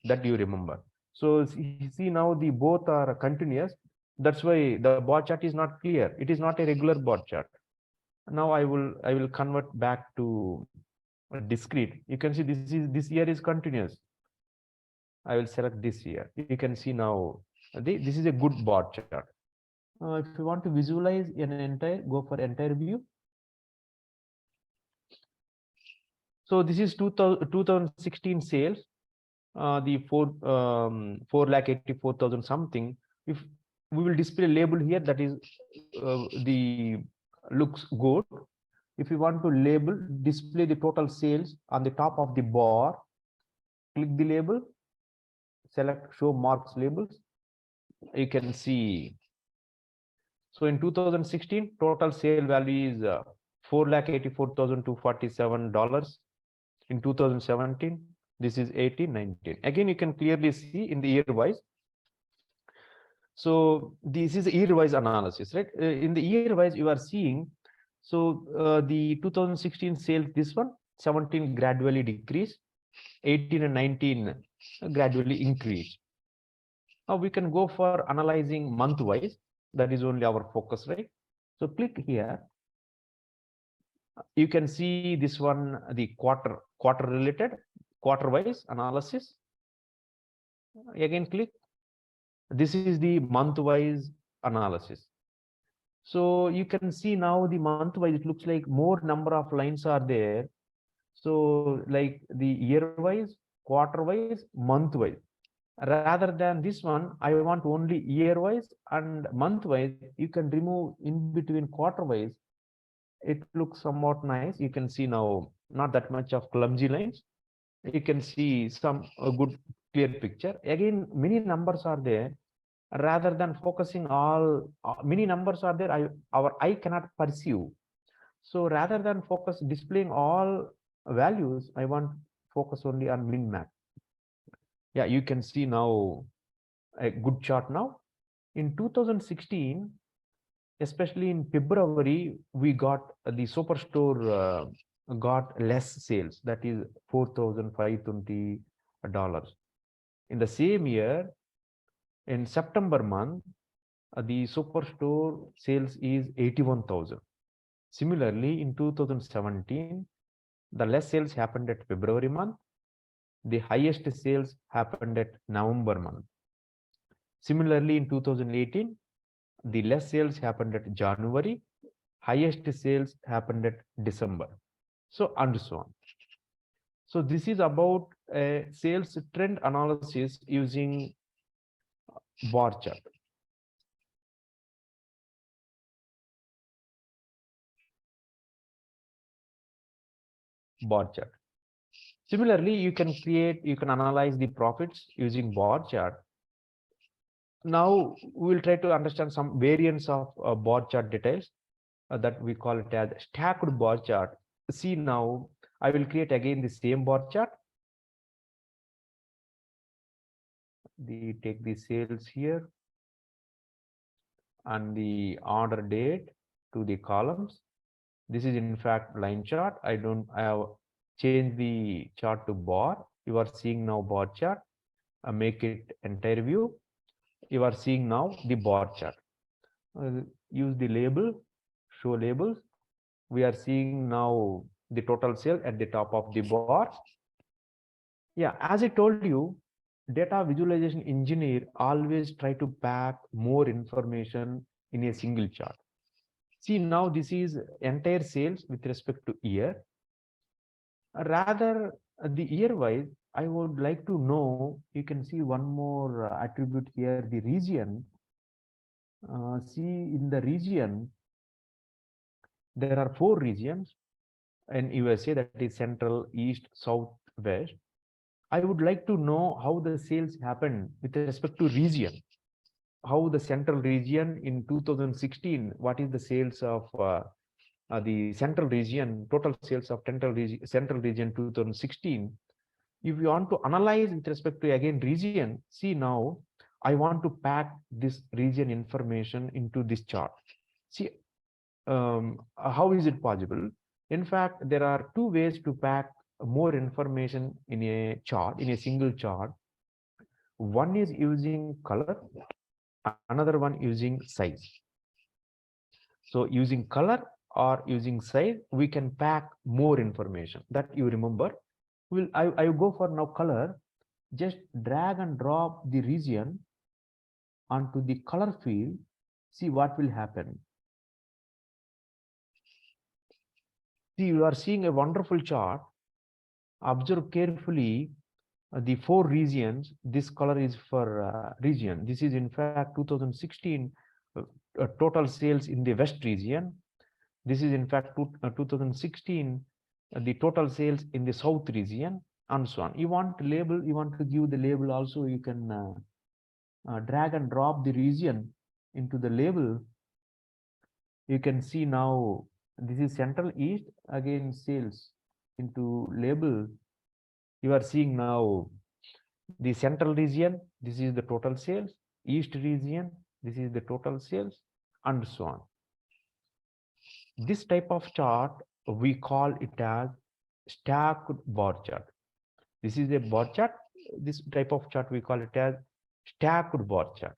That you remember. So see now the both are continuous. That's why the bar chart is not clear. It is not a regular bar chart. Now I will convert back to a discrete. You can see this year is continuous. I will select this year. You can see now this is a good bar chart. If you want to visualize an entire, go for entire view. So this is 2016 sales. The 4,84,000 something. If we will display label here, that is the looks good. If you want to label, display the total sales on the top of the bar, click the label, select show marks labels. You can see. So in 2016, total sale value is $4,84,247. In 2017, this is 18, 19. Again, you can clearly see in the year wise. So this is year wise analysis, right? In the year wise, you are seeing So the 2016 sales, this one, 17 gradually decreased, 18 and 19 gradually increased. Now we can go for analyzing month wise. That is only our focus, right? So click here. You can see this one, the quarter related, quarter wise analysis. Again, click. This is the month wise analysis. So you can see now the month wise, it looks like more number of lines are there. So like the year wise, quarter wise, month wise. Rather than this one, I want only year wise and month wise. You can remove in between quarter wise. It looks somewhat nice. You can see now not that much of clumsy lines. You can see some good clear picture. Again, many numbers are there. Rather than focusing all many numbers are there, our eye cannot perceive. So rather than focus displaying all values, I want focus only on min max. Yeah, you can see now a good chart now. In 2016, especially in February, we got the superstore got less sales. That is $4,520. In the same year, in September month, the superstore sales is 81,000. Similarly, in 2017, the less sales happened at February month. The highest sales happened at November month. Similarly, in 2018, the less sales happened at January, highest sales happened at December. So, and so on. So, this is about a sales trend analysis using bar chart. Bar chart. Similarly, you can analyze the profits using bar chart. Now we will try to understand some variants of bar chart details that we call it as stacked bar chart. See now, I will create again the same bar chart. Take the sales here and the order date to the columns. This is in fact line chart. I have changed the chart to bar. You are seeing now bar chart. Make it entire view. You are seeing now the bar chart. Use the label, show labels. We are seeing now the total sale at the top of the bar. Yeah, as I told you, data visualization engineer always try to pack more information in a single chart. See now this is entire sales with respect to year. Rather the year wise, I would like to know, you can see one more attribute here, the region. See in the region, there are 4 regions in USA, that is central, east, south, west. I would like to know how the sales happened with respect to region. How the central region in 2016, what is the sales of the central region, total sales of central region 2016. If you want to analyze with respect to again region, see now, I want to pack this region information into this chart. See, how is it possible? In fact, there are 2 ways to pack more information in a chart, in a single chart. One is using color, another one using size. So using color or using size, we can pack more information. That you remember. I will go for now color. Just drag and drop the region onto the color field. See what will happen. See, you are seeing a wonderful chart. Observe carefully the 4 regions. This color is for region. This is in fact 2016 total sales in the west region. This is in fact 2016 the total sales in the south region, and so on. You want to label, you want to give the label also, you can drag and drop the region into the label. You can see now this is central east, again sales into label. You are seeing now the central region, this is the total sales, east region, this is the total sales, and so on. This type of chart, we call it as stacked bar chart. This is a bar chart. This type of chart, we call it as stacked bar chart.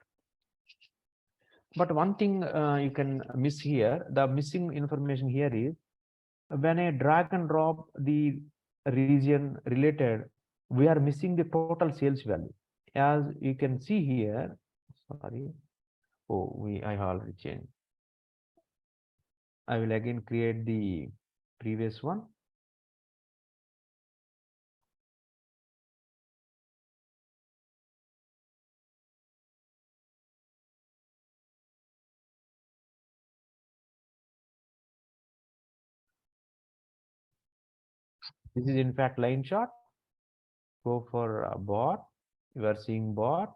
But one thing you can miss here, the missing information here is when I drag and drop the region related, we are missing the total sales value. As you can see here, sorry, I already changed. I will again create the previous one. This is in fact line chart. Go for bar. You are seeing bar.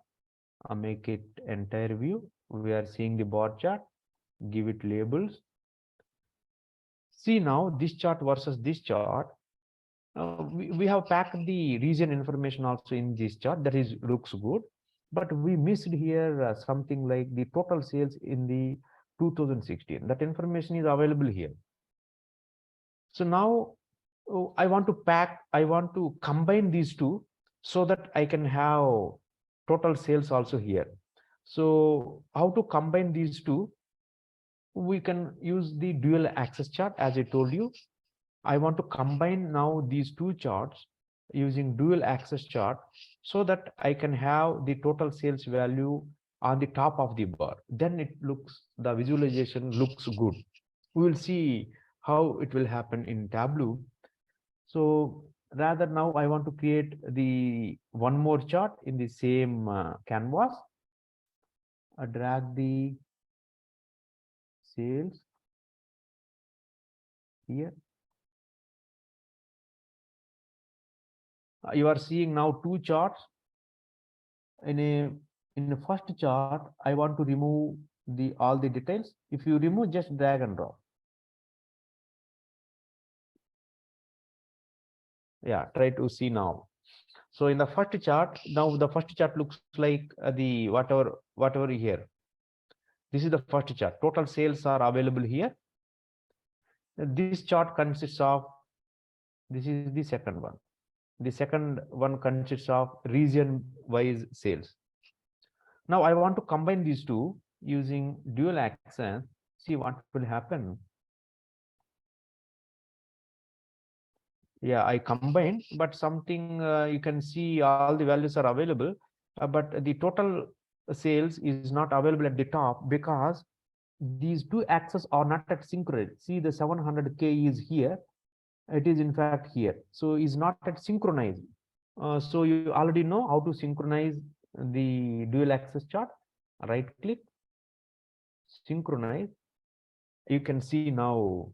Make it entire view. We are seeing the bar chart. Give it labels. See now this chart versus this chart. We have packed the region information also in this chart. That is looks good. But we missed here something like the total sales in the 2016. That information is available here. So now I want to combine these two so that I can have total sales also here. So how to combine these two? We can use the dual axis chart, as I told you. I want to combine now these two charts using dual axis chart so that I can have the total sales value on the top of the bar. Then the visualization looks good. We will see how it will happen in Tableau. So rather now I want to create the one more chart in the same canvas. Drag the sales here. You are seeing now two charts. In the first chart, I want to remove all the details. If you remove, just drag and drop. Yeah, try to see now. So in the first chart, now the first chart looks like the whatever here. This is the first chart. Total sales are available here. This chart consists of, this is the second one. The second one consists of region-wise sales. Now I want to combine these two using dual axis. See what will happen. Yeah, I combined, but something you can see all the values are available, but the total sales is not available at the top because these two axes are not at synchronized. See, the 700K is here. It is in fact here. So is not at synchronized. So you already know how to synchronize the dual axis chart. Right click, synchronize. You can see now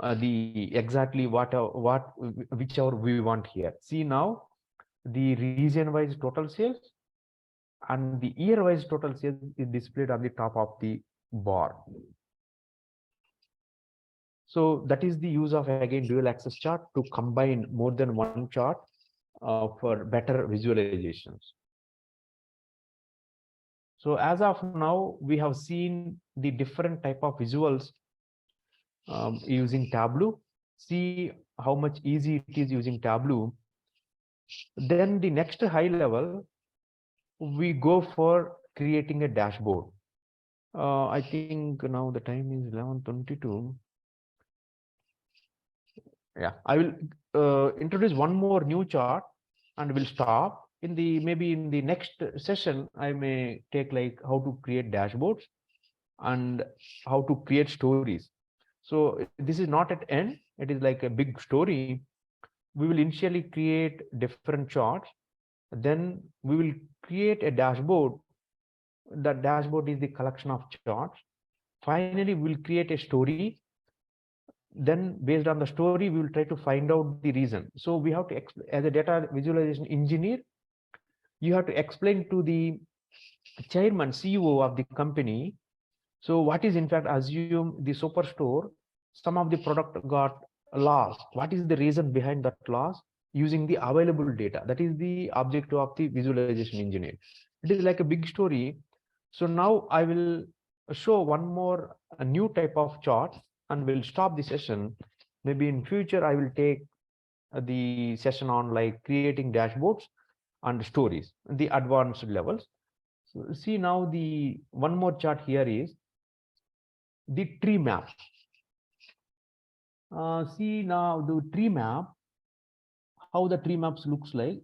the exactly whichever we want here. See now the region wise total sales and the year wise total sales is displayed on the top of the bar. So that is the use of again dual axis chart to combine more than one chart for better visualizations. So as of now, we have seen the different type of visuals using Tableau. See how much easy it is using Tableau. Then the next high level, we go for creating a dashboard. I think now the time is 11:22. Yeah, I will introduce one more new chart and we'll stop. Maybe in the next session, I may take like how to create dashboards and how to create stories. So this is not at end. It is like a big story. We will initially create different charts. Then we will create a dashboard. The dashboard is the collection of charts. Finally, we'll create a story. Then based on the story, we will try to find out the reason. So we have to, as a data visualization engineer, you have to explain to the chairman, CEO of the company. So what is in fact, assume the superstore, some of the product got lost. What is the reason behind that loss? Using the available data. That is the objective of the visualization engineer. It is like a big story. So now I will show one more a new type of chart, and we'll stop the session. Maybe in future I will take the session on like creating dashboards and stories, the advanced levels. So see now the one more chart here is the tree map. See now the tree map, how the tree maps looks like.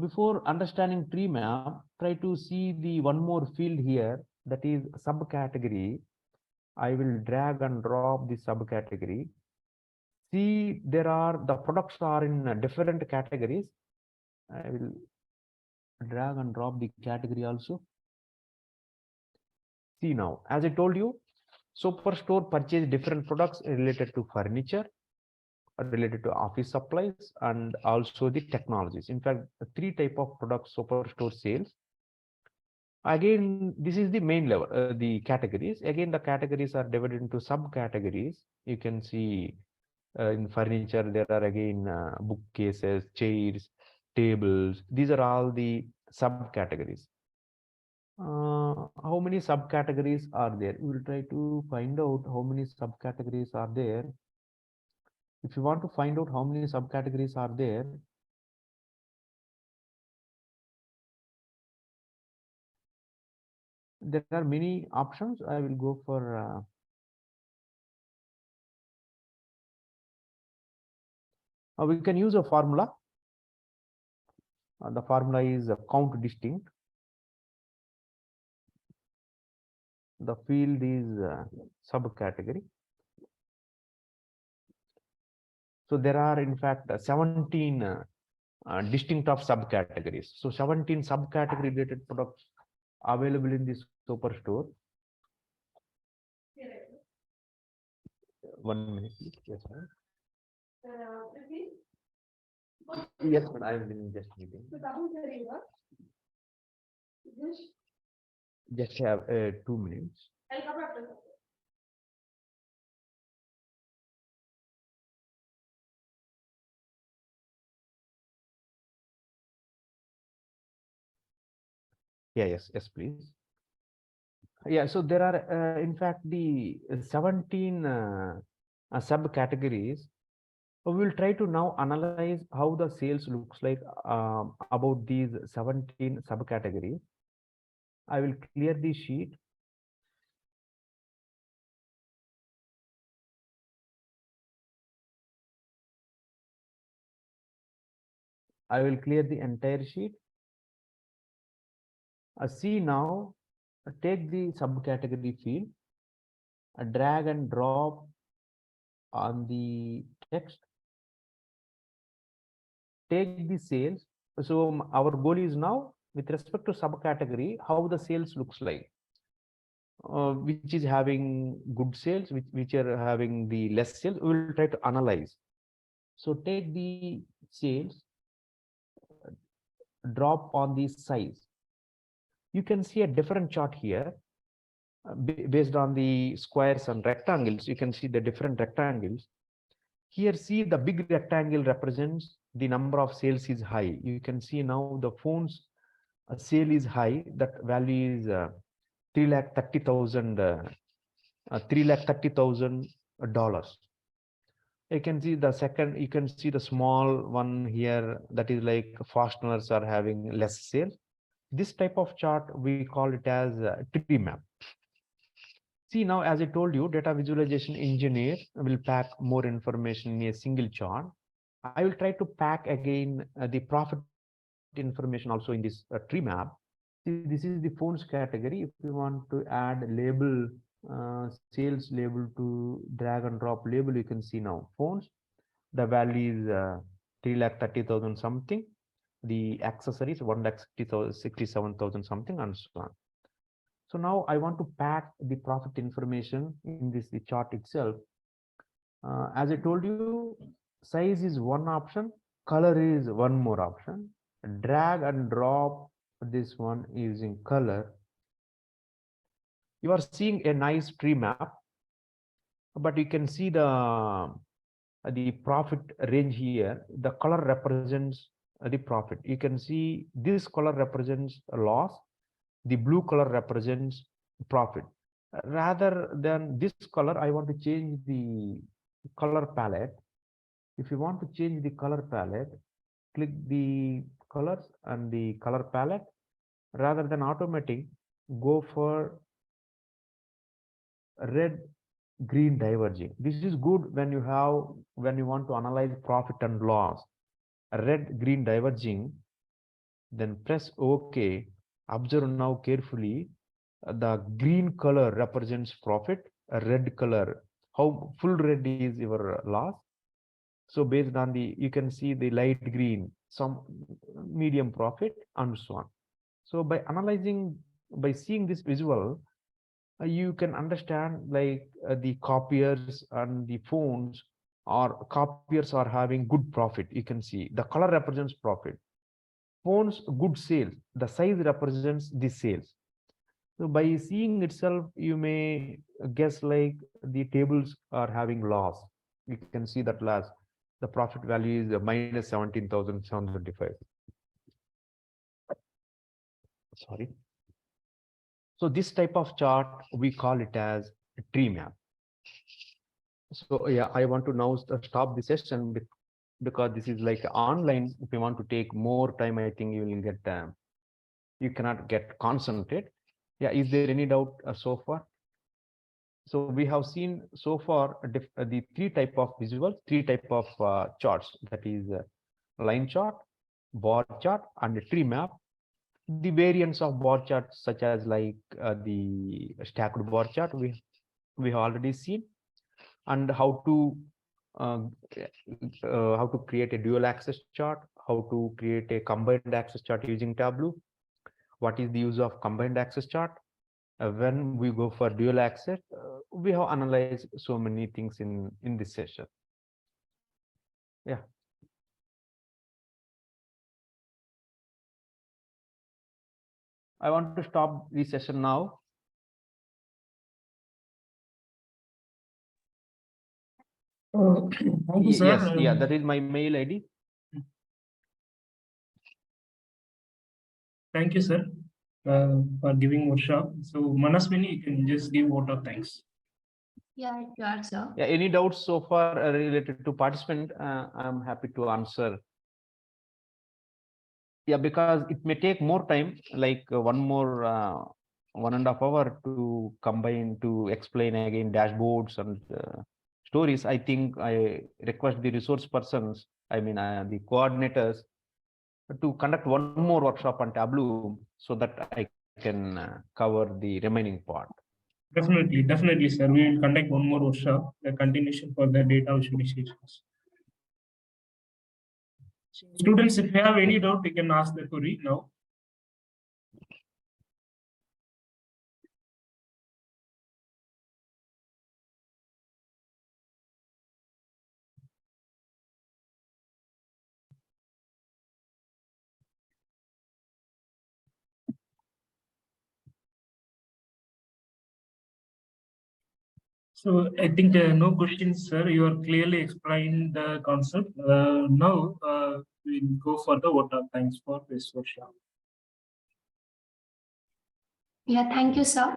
Before understanding tree map, try to see the one more field here, that is subcategory. I will drag and drop the subcategory. See, there are the products are in different categories. I will drag and drop the category also. See now, as I told you, Superstore purchase different products related to furniture, related to office supplies, and also the technologies. In fact, the three type of products Superstore sales. Again, this is the main level, the categories. Again, the categories are divided into subcategories. You can see in furniture, there are again bookcases, chairs, tables. These are all the subcategories. How many subcategories are there? We will try to find out how many subcategories are there. If you want to find out how many subcategories are there, there are many options. I will go for we can use a formula. The formula is count distinct. The field is subcategory. So there are in fact 17 distinct of subcategories. So 17 subcategory related products available in this superstore. 1 minute, please. Yes, ma'am. Yes, but I am in just meeting. Just have 2 minutes. Yeah, yes, please. Yeah, so there are in fact the 17 subcategories. We will try to now analyze how the sales looks like about these 17 subcategories. I will clear the sheet. I will clear the entire sheet. See now, take the subcategory field, drag and drop on the text, take the sales. So our goal is now with respect to subcategory, how the sales looks like, which is having good sales, which are having the less sales. We will try to analyze. So take the sales, drop on the size. You can see a different chart here. Based on the squares and rectangles, you can see the different rectangles. Here, see the big rectangle represents the number of sales is high. You can see now the phone's sale is high. That value is 3,30,000, $3,30,000. You can see the second. You can see the small one here. That is like fasteners are having less sales. This type of chart we call it as a tree map. See now, as I told you, data visualization engineer will pack more information in a single chart. I will try to pack again the profit information also in this tree map. See, this is the phones category. If you want to add label, sales label to drag and drop label, you can see now phones. The value is 3,30,000 something. The accessories 1,67,000 something, and so on. So now I want to pack the profit information in this the chart itself. As I told you, size is one option, color is one more option. Drag and drop this one using color. You are seeing a nice tree map, but you can see the profit range here. The color represents the profit. You can see this color represents a loss. The blue color represents profit. Rather than this color, I want to change the color palette. If you want to change the color palette, click the colors and the color palette. Rather than automatic, go for red, green diverging. This is good when you want to analyze profit and loss. Red, green diverging, then press OK. Observe now carefully. The green color represents profit, a red color, how full red is your loss. So based on you can see the light green, some medium profit and so on. So by seeing this visual, you can understand like the copiers and the phones or copiers are having good profit. You can see the color represents profit. Phones good sales, the size represents the sales. So by seeing itself, you may guess like the tables are having loss. You can see that loss. The profit value is minus 17,725. Sorry. So this type of chart, we call it as a tree map. So yeah, I want to now stop the session because this is like online. If you want to take more time, I think you will get, you cannot get concentrate. Yeah, is there any doubt so far? So we have seen so far the three type of visuals, three type of charts, that is line chart, bar chart, and a tree map. The variants of bar charts, such as like the stacked bar chart, we have already seen, and uh, how to create a dual axis chart, how to create a combined axis chart using Tableau. What is the use of combined axis chart? When we go for dual axis, we have analyzed so many things in this session. Yeah. I want to stop the session now. Thank you, sir. Yes, yeah, that is my mail ID. Thank you, sir, for giving workshop. So, Manaswini, you can just give vote of thanks. Yeah, sure, sir. Yeah, any doubts so far related to participant? I'm happy to answer. Yeah, because it may take more time, like one more 1.5 hours to combine, to explain again dashboards and stories. I think I request the resource persons, I mean the coordinators, to conduct one more workshop on Tableau so that I can cover the remaining part. Definitely, sir. We will conduct one more workshop, the continuation for the data visualizations. Students, if you have any doubt, you can ask the query now. So I think no questions, sir. You are clearly explained the concept. Now we'll go for the vote of thanks for this workshop. Yeah, thank you, sir.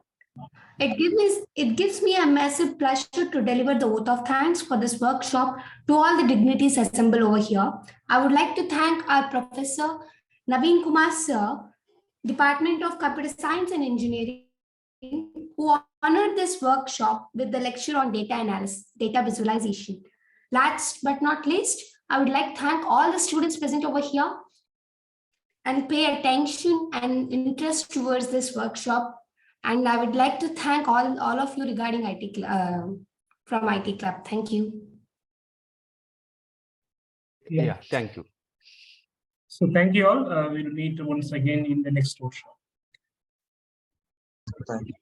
It gives me a massive pleasure to deliver the vote of thanks for this workshop to all the dignitaries assembled over here. I would like to thank our Professor Naveen Kumar, sir, Department of Computer Science and Engineering, who honored this workshop with the lecture on data analysis, data visualization. Last but not least, I would like to thank all the students present over here and pay attention and interest towards this workshop. And I would like to thank all of you regarding from IT Club. Thank you. Yeah, thank you. So thank you all. We'll meet once again in the next workshop. Thank you.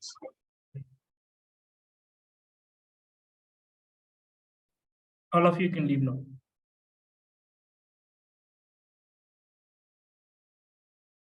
All of you can leave now.